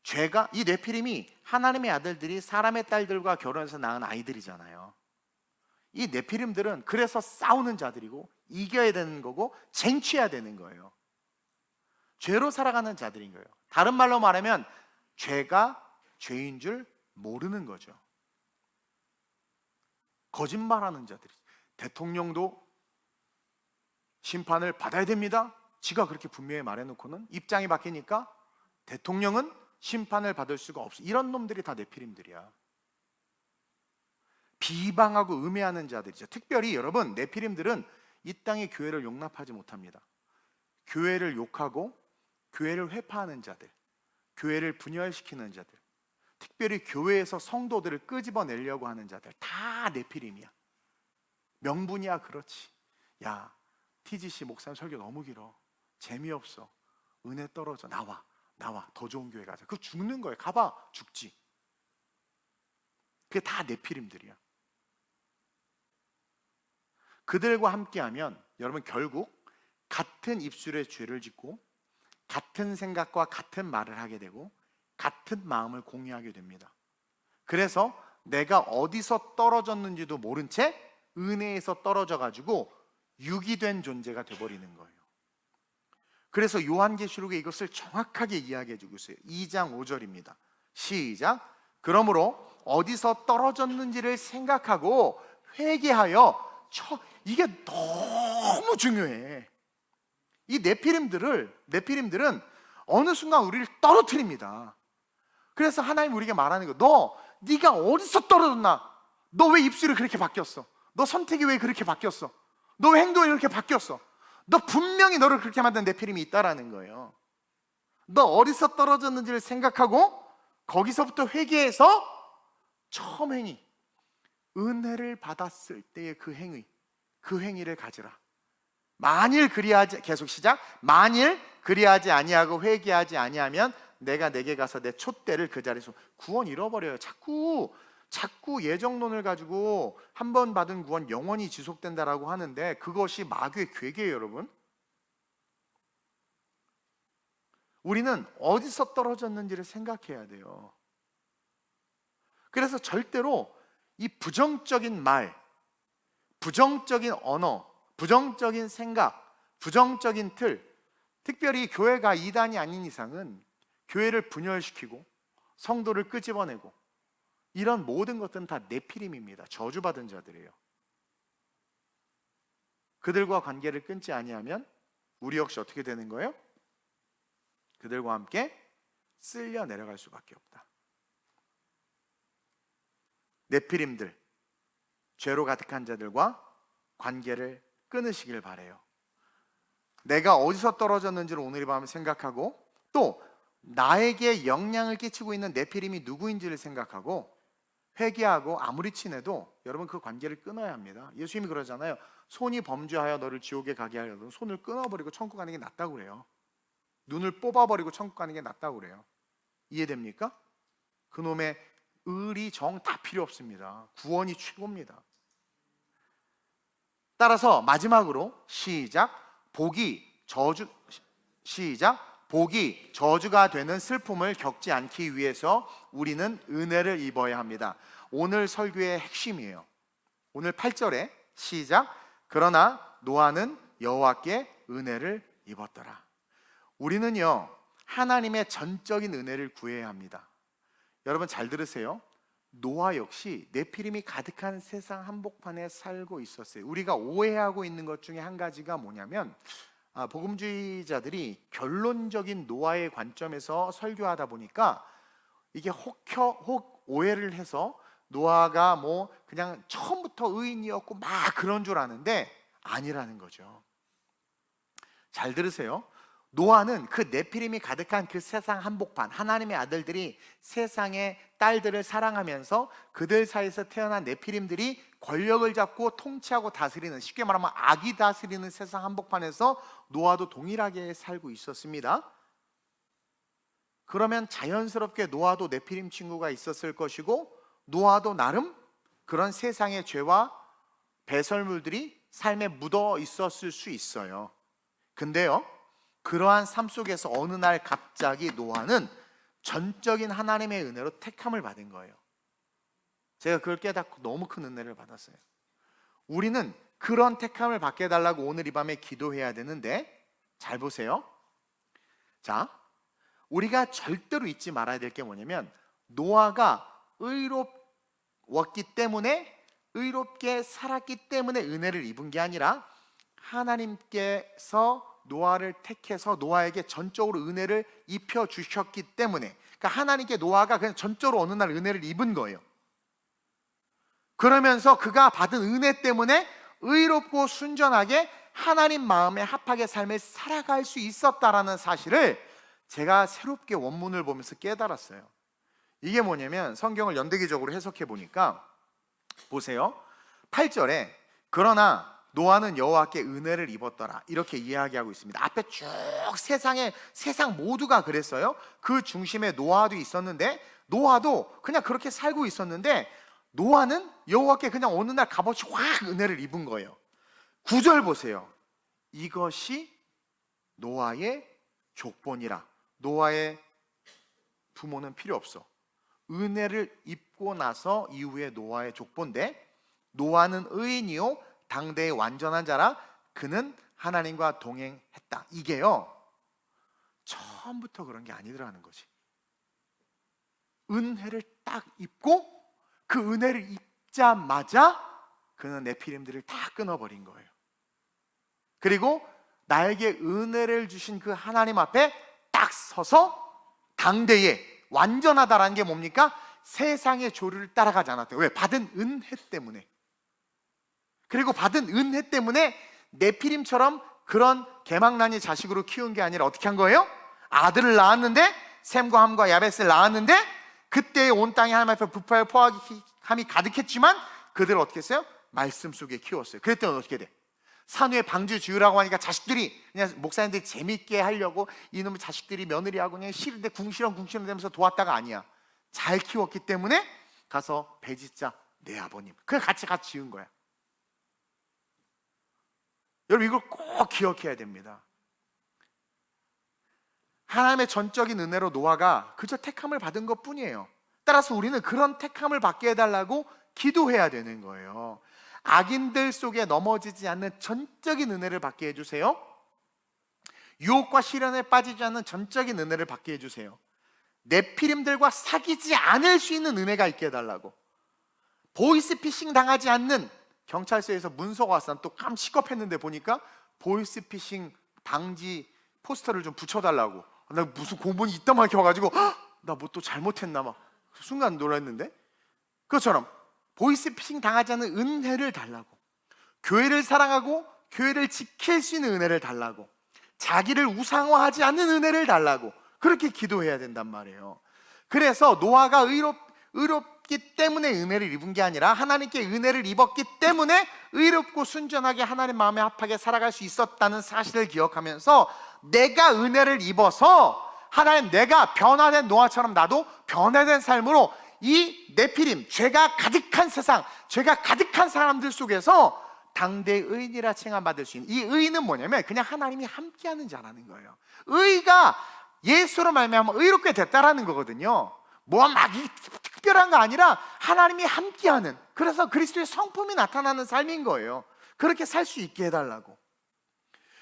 죄가, 이 네피림이 하나님의 아들들이 사람의 딸들과 결혼해서 낳은 아이들이잖아요. 이 네피림들은 그래서 싸우는 자들이고 이겨야 되는 거고 쟁취해야 되는 거예요. 죄로 살아가는 자들인 거예요. 다른 말로 말하면 죄가 죄인 줄 모르는 거죠. 거짓말하는 자들이. 대통령도 심판을 받아야 됩니다. 지가 그렇게 분명히 말해놓고는 입장이 바뀌니까 대통령은 심판을 받을 수가 없어. 이런 놈들이 다 네피림들이야. 비방하고 음해하는 자들이죠. 특별히 여러분, 네피림들은 이 땅의 교회를 용납하지 못합니다. 교회를 욕하고 교회를 회파하는 자들, 교회를 분열시키는 자들, 특별히 교회에서 성도들을 끄집어내려고 하는 자들, 다 네피림이야. 명분이야. 그렇지. 야, TGC 목사님 설교 너무 길어, 재미없어, 은혜 떨어져, 나와 더 좋은 교회 가자. 그거 죽는 거예요. 가봐, 죽지. 그게 다 네피림들이야. 그들과 함께하면 여러분 결국 같은 입술에 죄를 짓고 같은 생각과 같은 말을 하게 되고 같은 마음을 공유하게 됩니다. 그래서 내가 어디서 떨어졌는지도 모른 채 은혜에서 떨어져 가지고 유기된 존재가 되어버리는 거예요. 그래서 요한계시록에 이것을 정확하게 이야기해 주고 있어요. 2장 5절입니다. 시작. 그러므로 어디서 떨어졌는지를 생각하고 회개하여 이게 너무 중요해. 이 네피림들은 어느 순간 우리를 떨어뜨립니다. 그래서 하나님 우리에게 말하는 거, 네가 어디서 떨어졌나? 너 왜 입술이 그렇게 바뀌었어? 너 선택이 왜 그렇게 바뀌었어? 너 왜 행동이 그렇게 바뀌었어? 너 분명히 너를 그렇게 만든 네피림이 있다라는 거예요. 너 어디서 떨어졌는지를 생각하고 거기서부터 회개해서 처음 행위, 은혜를 받았을 때의 그 행위를 가지라. 만일 그리하지 아니하고 회개하지 아니하면 내가 내게 가서 내 촛대를 그 자리에서. 구원 잃어버려요. 자꾸 예정론을 가지고 한 번 받은 구원 영원히 지속된다라고 하는데 그것이 마귀의 괴계예요, 여러분. 우리는 어디서 떨어졌는지를 생각해야 돼요. 그래서 절대로 이 부정적인 말, 부정적인 언어, 부정적인 생각, 부정적인 틀, 특별히 교회가 이단이 아닌 이상은 교회를 분열시키고 성도를 끄집어내고 이런 모든 것들은 다 네피림입니다. 저주받은 자들이에요. 그들과 관계를 끊지 아니하면 우리 역시 어떻게 되는 거예요? 그들과 함께 쓸려 내려갈 수밖에 없다. 네피림들, 죄로 가득한 자들과 관계를 끊으시길 바래요. 내가 어디서 떨어졌는지를 오늘 이 밤에 생각하고 또 나에게 영향을 끼치고 있는 네피림이 누구인지를 생각하고 회개하고 아무리 친해도 여러분 그 관계를 끊어야 합니다. 예수님이 그러잖아요. 손이 범죄하여 너를 지옥에 가게 하려면 손을 끊어버리고 천국 가는 게 낫다고 그래요. 눈을 뽑아버리고 천국 가는 게 낫다고 그래요. 이해됩니까? 그놈의 의리, 정 다 필요 없습니다. 구원이 최고입니다. 따라서 마지막으로 복이 저주가 되는 슬픔을 겪지 않기 위해서 우리는 은혜를 입어야 합니다. 오늘 설교의 핵심이에요. 오늘 8절에 그러나 노아는 여호와께 은혜를 입었더라. 우리는요 하나님의 전적인 은혜를 구해야 합니다. 여러분 잘 들으세요. 노아 역시 네피림이 가득한 세상 한복판에 살고 있었어요. 우리가 오해하고 있는 것 중에 한 가지가 뭐냐면 복음주의자들이 결론적인 노아의 관점에서 설교하다 보니까 이게 혹 오해를 해서 노아가 뭐 그냥 처음부터 의인이었고 막 그런 줄 아는데 아니라는 거죠. 잘 들으세요. 노아는 그 네피림이 가득한 그 세상 한복판, 하나님의 아들들이 세상의 딸들을 사랑하면서 그들 사이에서 태어난 네피림들이 권력을 잡고 통치하고 다스리는, 쉽게 말하면 악이 다스리는 세상 한복판에서 노아도 동일하게 살고 있었습니다. 그러면 자연스럽게 노아도 네피림 친구가 있었을 것이고 노아도 나름 그런 세상의 죄와 배설물들이 삶에 묻어 있었을 수 있어요. 근데요 그러한 삶 속에서 어느 날 갑자기 노아는 전적인 하나님의 은혜로 택함을 받은 거예요. 제가 그걸 깨닫고 너무 큰 은혜를 받았어요. 우리는 그런 택함을 받게 해달라고 오늘 이 밤에 기도해야 되는데 잘 보세요. 자, 우리가 절대로 잊지 말아야 될 게 뭐냐면 노아가 의롭웠기 때문에, 의롭게 살았기 때문에 은혜를 입은 게 아니라 하나님께서 노아를 택해서 노아에게 전적으로 은혜를 입혀 주셨기 때문에, 그러니까 하나님께 노아가 그냥 전적으로 어느 날 은혜를 입은 거예요. 그러면서 그가 받은 은혜 때문에 의롭고 순전하게 하나님 마음에 합하게 삶을 살아갈 수 있었다라는 사실을 제가 새롭게 원문을 보면서 깨달았어요. 이게 뭐냐면 성경을 연대기적으로 해석해 보니까 보세요. 8절에 그러나 노아는 여호와께 은혜를 입었더라 이렇게 이야기하고 있습니다. 앞에 쭉 세상 모두가 그랬어요. 그 중심에 노아도 있었는데 노아도 그냥 그렇게 살고 있었는데 노아는 여호와께 그냥 어느 날 값없이 확 은혜를 입은 거예요. 9절 보세요. 이것이 노아의 족본이라. 노아의 부모는 필요 없어. 은혜를 입고 나서 이후에 노아의 족본인데 노아는 의인이요 당대의 완전한 자라 그는 하나님과 동행했다. 이게요 처음부터 그런 게 아니더라는 거지. 은혜를 딱 입고 그 은혜를 입자마자 그는 네피림들을 다 끊어버린 거예요. 그리고 나에게 은혜를 주신 그 하나님 앞에 딱 서서 당대에 완전하다라는 게 뭡니까? 세상의 조류를 따라가지 않았대요. 왜? 받은 은혜 때문에. 그리고 받은 은혜 때문에 네피림처럼 그런 개망나니 자식으로 키운 게 아니라 어떻게 한 거예요? 아들을 낳았는데, 셈과 함과 야벳을 낳았는데, 그때 온 땅에 하나님 앞에 부패와 포악함이 가득했지만 그들을 어떻게 했어요? 말씀 속에 키웠어요. 그랬더니 어떻게 돼? 산후에 방주 지으라고 하니까 자식들이 그냥 목사님들이 재밌게 하려고 이놈의 자식들이 며느리하고 그냥 싫은데 궁시렁 되면서 도왔다가 아니야. 잘 키웠기 때문에 가서 배짓자 내 아버님, 그냥 같이 지은 거야. 여러분, 이걸 꼭 기억해야 됩니다. 하나님의 전적인 은혜로 노아가 그저 택함을 받은 것 뿐이에요. 따라서 우리는 그런 택함을 받게 해달라고 기도해야 되는 거예요. 악인들 속에 넘어지지 않는 전적인 은혜를 받게 해주세요. 유혹과 시련에 빠지지 않는 전적인 은혜를 받게 해주세요. 네피림들과 사귀지 않을 수 있는 은혜가 있게 해달라고. 보이스피싱 당하지 않는, 경찰서에서 문서가 왔어. 또 깜찍겁했는데 보니까 보이스피싱 방지 포스터를 좀 붙여달라고. 나 무슨 공문이 이따만 켜가지고 나 뭐 또 잘못했나 막 순간 놀랐는데, 그것처럼 보이스피싱 당하지 않는 은혜를 달라고, 교회를 사랑하고 교회를 지킬 수 있는 은혜를 달라고, 자기를 우상화하지 않는 은혜를 달라고, 그렇게 기도해야 된단 말이에요. 그래서 노아가 의롭기 때문에 은혜를 입은 게 아니라 하나님께 은혜를 입었기 때문에 의롭고 순전하게 하나님 마음에 합하게 살아갈 수 있었다는 사실을 기억하면서, 내가 은혜를 입어서 하나님, 내가 변화된 노아처럼 나도 변화된 삶으로 이 네피림, 죄가 가득한 세상, 죄가 가득한 사람들 속에서 당대의 의인이라 칭함받을 수 있는, 이 의인은 뭐냐면 그냥 하나님이 함께하는 자라는 거예요. 의가 예수로 말미암아 의롭게 됐다라는 거거든요. 뭐 막 특별한 거 아니라 하나님이 함께하는, 그래서 그리스도의 성품이 나타나는 삶인 거예요. 그렇게 살 수 있게 해달라고.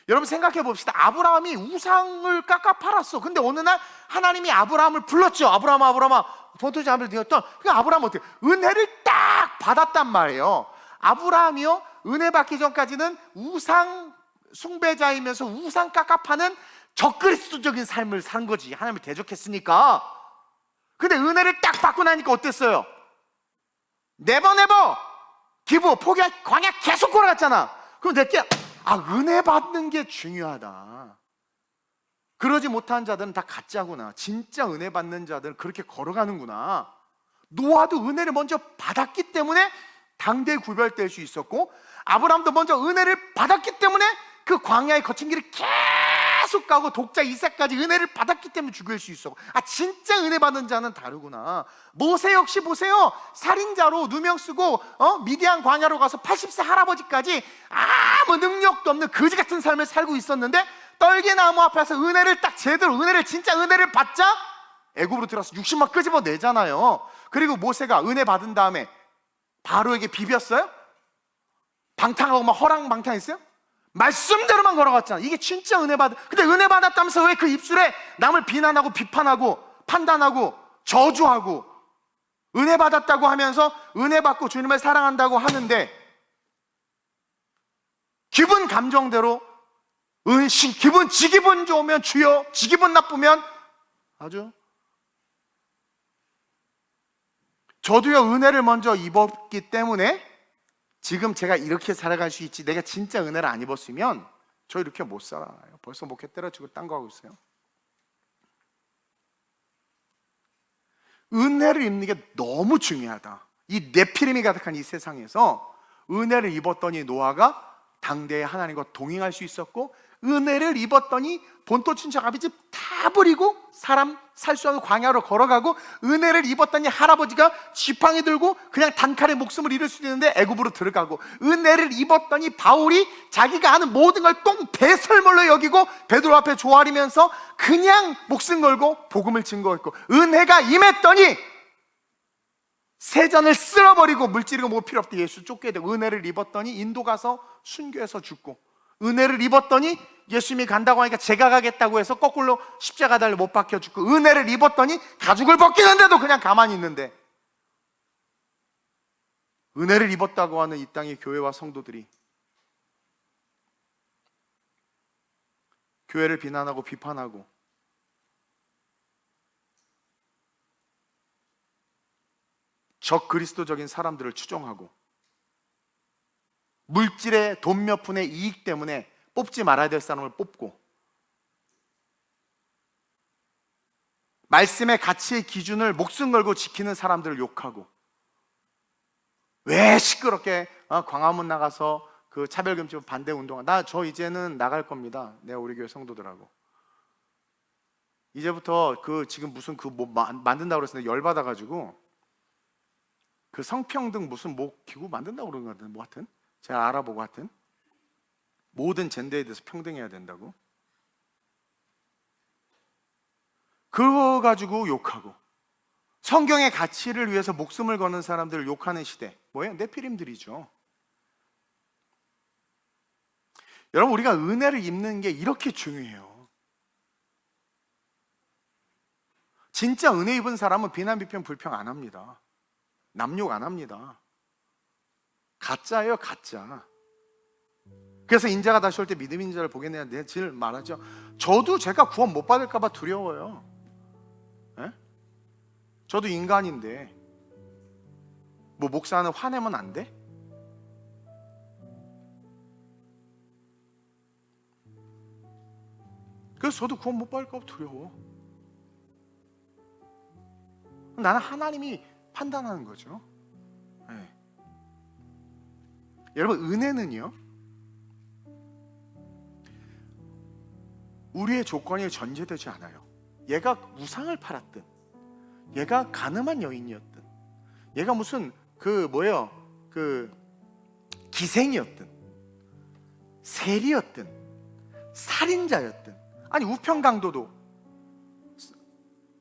여러분 생각해 봅시다. 아브라함이 우상을 깎아 팔았어. 근데 어느 날 하나님이 아브라함을 불렀죠. 아브라함아 본토지 아벨 되었던, 그 아브라함 어떻게 은혜를 딱 받았단 말이에요. 아브라함이요, 은혜 받기 전까지는 우상 숭배자이면서 우상 깎아파는 적그리스도적인 삶을 산 거지. 하나님을 대적했으니까. 근데 은혜를 딱 받고 나니까 어땠어요? 네버 기부, 포기할, 광야 계속 걸어갔잖아. 그럼 내게 은혜 받는 게 중요하다. 그러지 못한 자들은 다 가짜구나. 진짜 은혜 받는 자들은 그렇게 걸어가는구나. 노아도 은혜를 먼저 받았기 때문에 당대에 구별될 수 있었고, 아브라함도 먼저 은혜를 받았기 때문에 그 광야에 거친 길을 계속 가고 독자 이삭까지 은혜를 받았기 때문에 죽일 수 있었고, 진짜 은혜 받은 자는 다르구나. 모세 역시 보세요. 살인자로 누명 쓰고 미디안 광야로 가서 80세 할아버지까지 아무 능력도 없는 거지 같은 삶을 살고 있었는데, 떨기나무 앞에서 은혜를 딱 제대로, 진짜 은혜를 받자 애굽으로 들어서 60만 끄집어 내잖아요. 그리고 모세가 은혜 받은 다음에 바로에게 비볐어요? 방탕하고 막 허랑방탕했어요? 말씀대로만 걸어갔잖아. 이게 진짜 은혜 받은. 근데 은혜 받았다면서 왜 그 입술에 남을 비난하고 비판하고 판단하고 저주하고, 은혜 받았다고 하면서 은혜 받고 주님을 사랑한다고 하는데 기분 감정대로 은신, 지 기분 좋으면 주여, 지 기분 나쁘면 아주. 저도요, 은혜를 먼저 입었기 때문에 지금 제가 이렇게 살아갈 수 있지, 내가 진짜 은혜를 안 입었으면 저 이렇게 못 살아요. 벌써 목회 때려치고 딴 거 하고 있어요. 은혜를 입는 게 너무 중요하다. 이 네피림이 가득한 이 세상에서 은혜를 입었더니 노아가 당대에 하나님과 동행할 수 있었고, 은혜를 입었더니 본토 친척 아버지 다 버리고 사람 살 수 없는 광야로 걸어가고, 은혜를 입었더니 할아버지가 지팡이 들고 그냥 단칼에 목숨을 잃을 수도 있는데 애굽으로 들어가고, 은혜를 입었더니 바울이 자기가 아는 모든 걸 똥배설물로 여기고 베드로 앞에 조아리면서 그냥 목숨 걸고 복음을 증거했고, 은혜가 임했더니 세전을 쓸어버리고 물질이고 뭐 필요 없다 예수 쫓게 되고, 은혜를 입었더니 인도 가서 순교해서 죽고, 은혜를 입었더니 예수님이 간다고 하니까 제가 가겠다고 해서 거꾸로 십자가 달려 못 박혀 죽고, 은혜를 입었더니 가죽을 벗기는데도 그냥 가만히 있는데, 은혜를 입었다고 하는 이 땅의 교회와 성도들이 교회를 비난하고 비판하고 적그리스도적인 사람들을 추종하고 물질의 돈 몇 푼의 이익 때문에 뽑지 말아야 될 사람을 뽑고 말씀의 가치의 기준을 목숨 걸고 지키는 사람들을 욕하고 왜 시끄럽게 광화문 나가서 그 차별금지 반대 운동화 저 이제는 나갈 겁니다. 내가 우리 교회 성도들하고 이제부터 그 지금 무슨 그 뭐 만든다고 그랬을 때 열받아가지고 그 성평등 무슨 뭐 기구 만든다고 그러는 것 같은데 뭐 하여튼 제가 알아보고 하여튼 모든 젠더에 대해서 평등해야 된다고 그거 가지고 욕하고 성경의 가치를 위해서 목숨을 거는 사람들을 욕하는 시대 뭐예요? 네피림들이죠. 여러분 우리가 은혜를 입는 게 이렇게 중요해요. 진짜 은혜 입은 사람은 비난 비평 불평 안 합니다. 남욕 안 합니다. 가짜예요 가짜. 그래서 인자가 다시 올 때 믿음 인자를 보게 내야 늘 말하죠. 저도 제가 구원 못 받을까 봐 두려워요. 에? 저도 인간인데 뭐 목사는 화내면 안 돼? 그래서 저도 구원 못 받을까 봐 두려워. 나는 하나님이 판단하는 거죠. 네. 여러분 은혜는요 우리의 조건이 전제되지 않아요. 얘가 우상을 팔았든 얘가 가늠한 여인이었든 얘가 무슨 그 기생이었든 세리였든 살인자였든 아니 우편강도도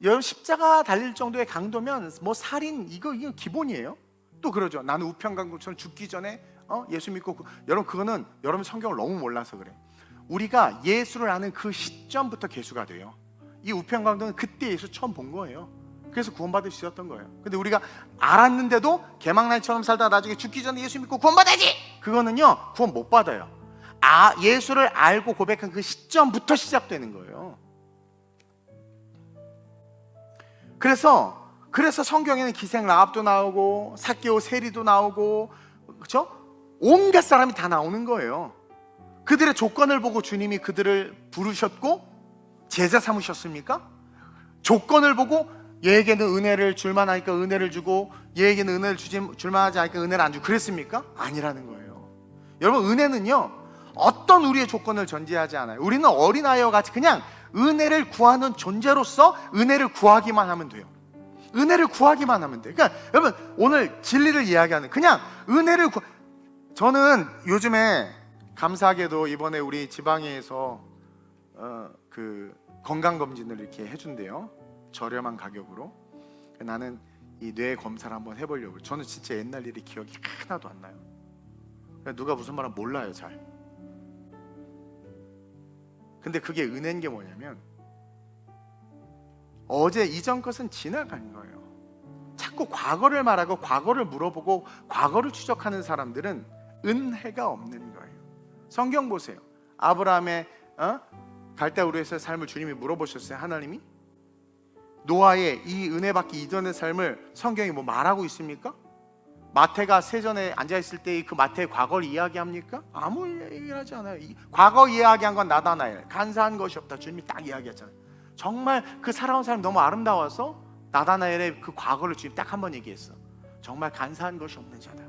여러분 십자가 달릴 정도의 강도면 뭐 살인 이거 기본이에요. 또 그러죠. 나는 우편강도처럼 죽기 전에 예수 믿고 여러분 그거는 여러분 성경을 너무 몰라서 그래. 우리가 예수를 아는 그 시점부터 개수가 돼요. 이 우편강도는 그때 예수 처음 본 거예요. 그래서 구원받을 수 있었던 거예요. 근데 우리가 알았는데도 개망난처럼 살다가 나중에 죽기 전에 예수 믿고 구원받아야지! 그거는요 구원 못 받아요. 예수를 알고 고백한 그 시점부터 시작되는 거예요. 그래서 성경에는 기생 라합도 나오고 삭개오 세리도 나오고 그렇죠? 온갖 사람이 다 나오는 거예요. 그들의 조건을 보고 주님이 그들을 부르셨고 제자 삼으셨습니까? 조건을 보고 얘에게는 은혜를 줄만 하니까 은혜를 주고 얘에게는 은혜를 줄만 하지 않으니까 은혜를 안 주고 그랬습니까? 아니라는 거예요. 여러분 은혜는요 어떤 우리의 조건을 전제하지 않아요. 우리는 어린아이와 같이 그냥 은혜를 구하는 존재로서 은혜를 구하기만 하면 돼요. 은혜를 구하기만 하면 돼요. 그러니까 여러분 오늘 진리를 이야기하는 그냥 은혜를 저는 요즘에 감사하게도 이번에 우리 지방에서 그 건강검진을 이렇게 해준대요. 저렴한 가격으로. 나는 이 뇌 검사를 한번 해보려고. 저는 진짜 옛날 일이 기억이 하나도 안 나요. 누가 무슨 말은 몰라요 잘. 근데 그게 은혜인 게 뭐냐면 어제 이전 것은 지나간 거예요. 자꾸 과거를 말하고 과거를 물어보고 과거를 추적하는 사람들은 은혜가 없는 거예요. 성경 보세요. 아브라함의 갈대우르에서의 삶을 주님이 물어보셨어요. 하나님이 노아의 이 은혜 받기 이전의 삶을 성경이 뭐 말하고 있습니까? 마태가 세전에 앉아있을 때 그 마태의 과거를 이야기합니까? 아무 얘기를 하지 않아요. 과거 이야기한 건 나다나엘 간사한 것이 없다. 주님이 딱 이야기했잖아요. 정말 그 살아온 삶이 너무 아름다워서 나다나엘의 그 과거를 주님 딱 한 번 얘기했어. 정말 간사한 것이 없는 자다.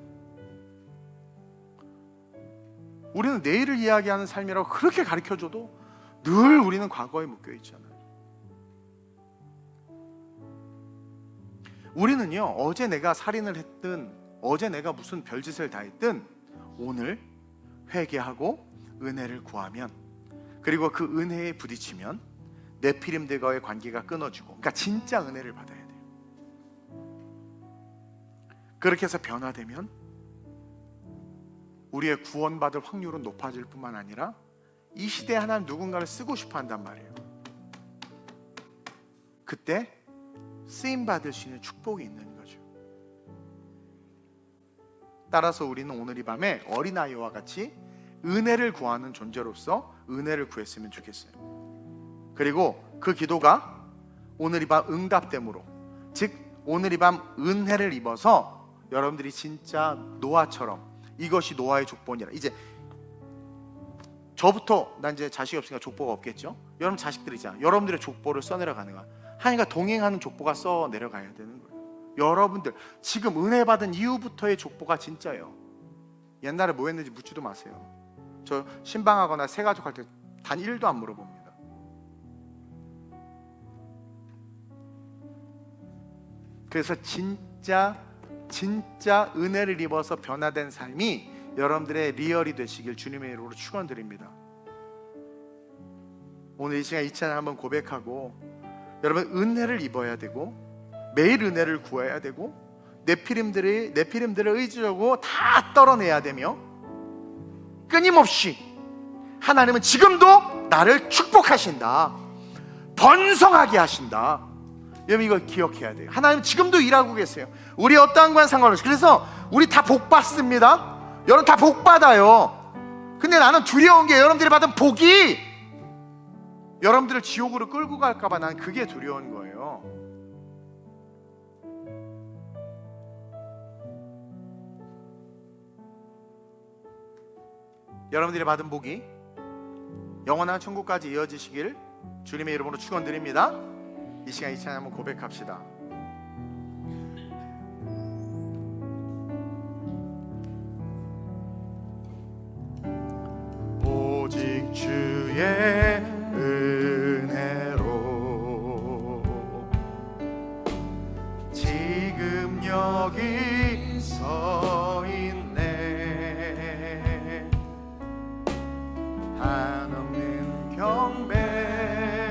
우리는 내일을 이야기하는 삶이라고 그렇게 가르쳐줘도 늘 우리는 과거에 묶여 있잖아요. 우리는요 어제 내가 살인을 했든 어제 내가 무슨 별짓을 다 했든 오늘 회개하고 은혜를 구하면 그리고 그 은혜에 부딪히면 네피림들과의 관계가 끊어지고 그러니까 진짜 은혜를 받아야 돼요. 그렇게 해서 변화되면 우리의 구원받을 확률은 높아질 뿐만 아니라 이 시대에 하나님 누군가를 쓰고 싶어 한단 말이에요. 그때 쓰임받을 수 있는 축복이 있는 거죠. 따라서 우리는 오늘 이 밤에 어린아이와 같이 은혜를 구하는 존재로서 은혜를 구했으면 좋겠어요. 그리고 그 기도가 오늘 이 밤 응답됨으로, 즉 오늘 이 밤 은혜를 입어서 여러분들이 진짜 노아처럼, 이것이 노아의 족보니라. 이제 저부터, 난 이제 자식이 없으니까 족보가 없겠죠. 여러분 자식들이잖아. 여러분들의 족보를 써내려가는 거야. 하나님과 동행하는 족보가 써내려가야 되는 거예요. 여러분들 지금 은혜 받은 이후부터의 족보가 진짜예요. 옛날에 뭐 했는지 묻지도 마세요. 저 신방하거나 새가족 할 때 단 1도 안 물어봅니다. 그래서 진짜 은혜를 입어서 변화된 삶이 여러분들의 리얼이 되시길 주님의 이름으로 축원드립니다. 오늘 이 시간 이 찬양 한번 고백하고, 여러분 은혜를 입어야 되고 매일 은혜를 구해야 되고 네피림들을 의지하고 다 떨어내야 되며, 끊임없이 하나님은 지금도 나를 축복하신다, 번성하게 하신다. 여러분 이걸 기억해야 돼요. 하나님 지금도 일하고 계세요. 우리 어떠한 건 상관없어요. 그래서 우리 다 복 받습니다. 여러분 다 복 받아요. 근데 나는 두려운 게 여러분들이 받은 복이 여러분들을 지옥으로 끌고 갈까봐 난 그게 두려운 거예요. 여러분들이 받은 복이 영원한 천국까지 이어지시길 주님의 이름으로 축원드립니다. 이 시간 이 찬양 한번 고백합시다. 오직 주의 은혜로 지금 여기 서 있네. 한없는 경배,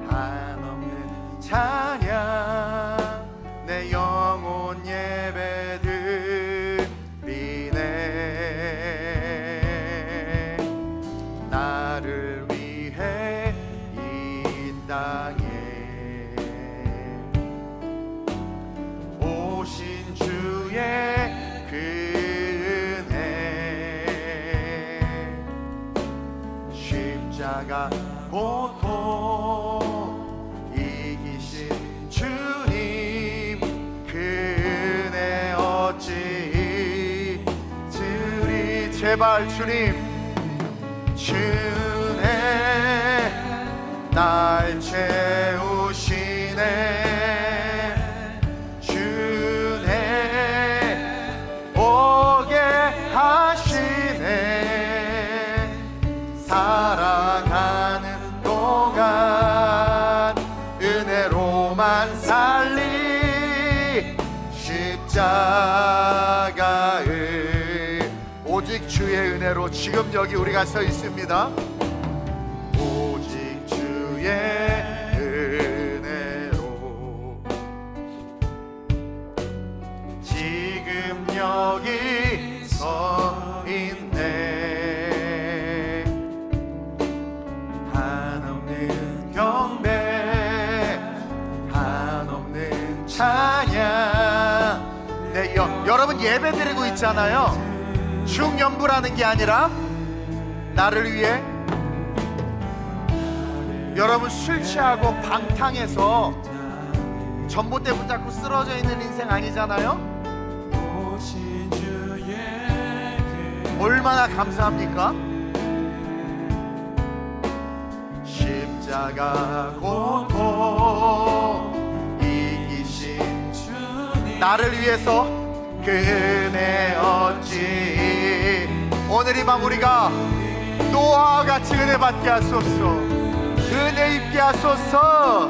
한없는 찬양, 내 영혼 예배 드리네. 나를 위해 이 땅에 오신 주의 그 은혜, 십자가 고통 이기신 주님, 그 은혜 어찌 잊으리. 제발 주님, 주네 날 채우시네. 주네 오게 하시네. 살아가는 동안 은혜로만 살리. 십자가의 오직 주의 은혜로 지금 여기 우리가 서 있습니다. 오직 주의 은혜로 지금 여기 서 있네. 한없는 경배, 한없는 찬양. 네, 여러분 예배 드리고 있잖아요. 중연부라는 게 아니라 나를 위해. 여러분 술 취하고 방탕해서 전봇대 붙잡고 쓰러져 있는 인생 아니잖아요. 얼마나 감사합니까? 십자가 고통 이기신 주님, 나를 위해서 그 은혜 어찌. 오늘 이 밤 우리가 노아와 같이 은혜 받게 하소서, 은혜 입게 하소서.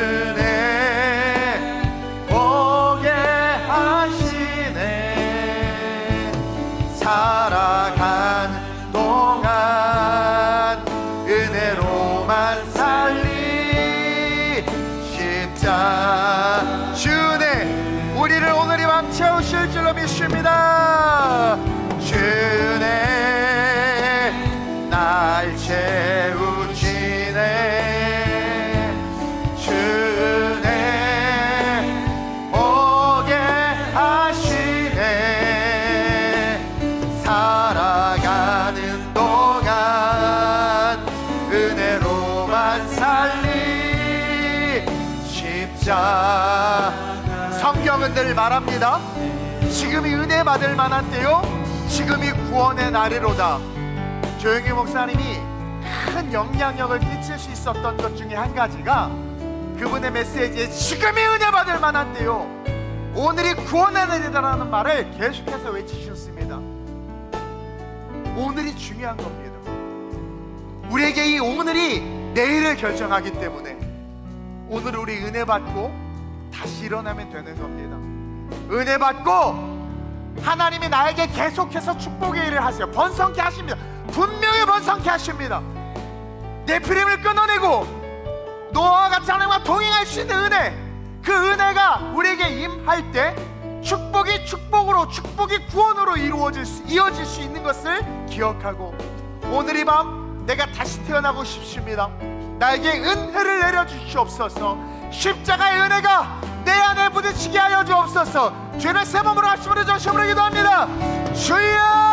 주네 오게 하시네. 살아가는 동안 은혜로만 살리. 십자 주네 우리를 오늘 이 밤 채우실 줄로 믿습니다. 주네 날 채우시네. 주네 살아가는 동안 은혜로만 살리 십자가. 성경은 늘 말합니다. 지금이 은혜 받을 만한 때요, 지금이 구원의 날이로다. 조영기 목사님이 큰 영향력을 끼칠 수 있었던 것 중에 한 가지가 그분의 메시지에 지금이 은혜 받을 만한 때요, 오늘이 구원의 날이다라는 말을 계속해서 외치셨습니다. 오늘이 중요한 겁니다. 우리에게 이 오늘이 내일을 결정하기 때문에 오늘 우리 은혜 받고 다시 일어나면 되는 겁니다. 은혜 받고 하나님이 나에게 계속해서 축복의 일을 하세요. 번성케 하십니다. 분명히 번성케 하십니다. 네피림을 끊어내고 노아와 같이 하나님과 동행할 수 있는 은혜, 그 은혜가 우리에게 임할 때 축복이 축복으로, 축복이 구원으로 이어질 수 있는 것을 기억하고, 오늘 이 밤 내가 다시 태어나고 싶습니다. 나에게 은혜를 내려주시옵소서. 십자가의 은혜가 내 안에 부딪히게 하여 주옵소서. 죄를 새 몸으로 하심으로 저심으로 기도합니다. 주여!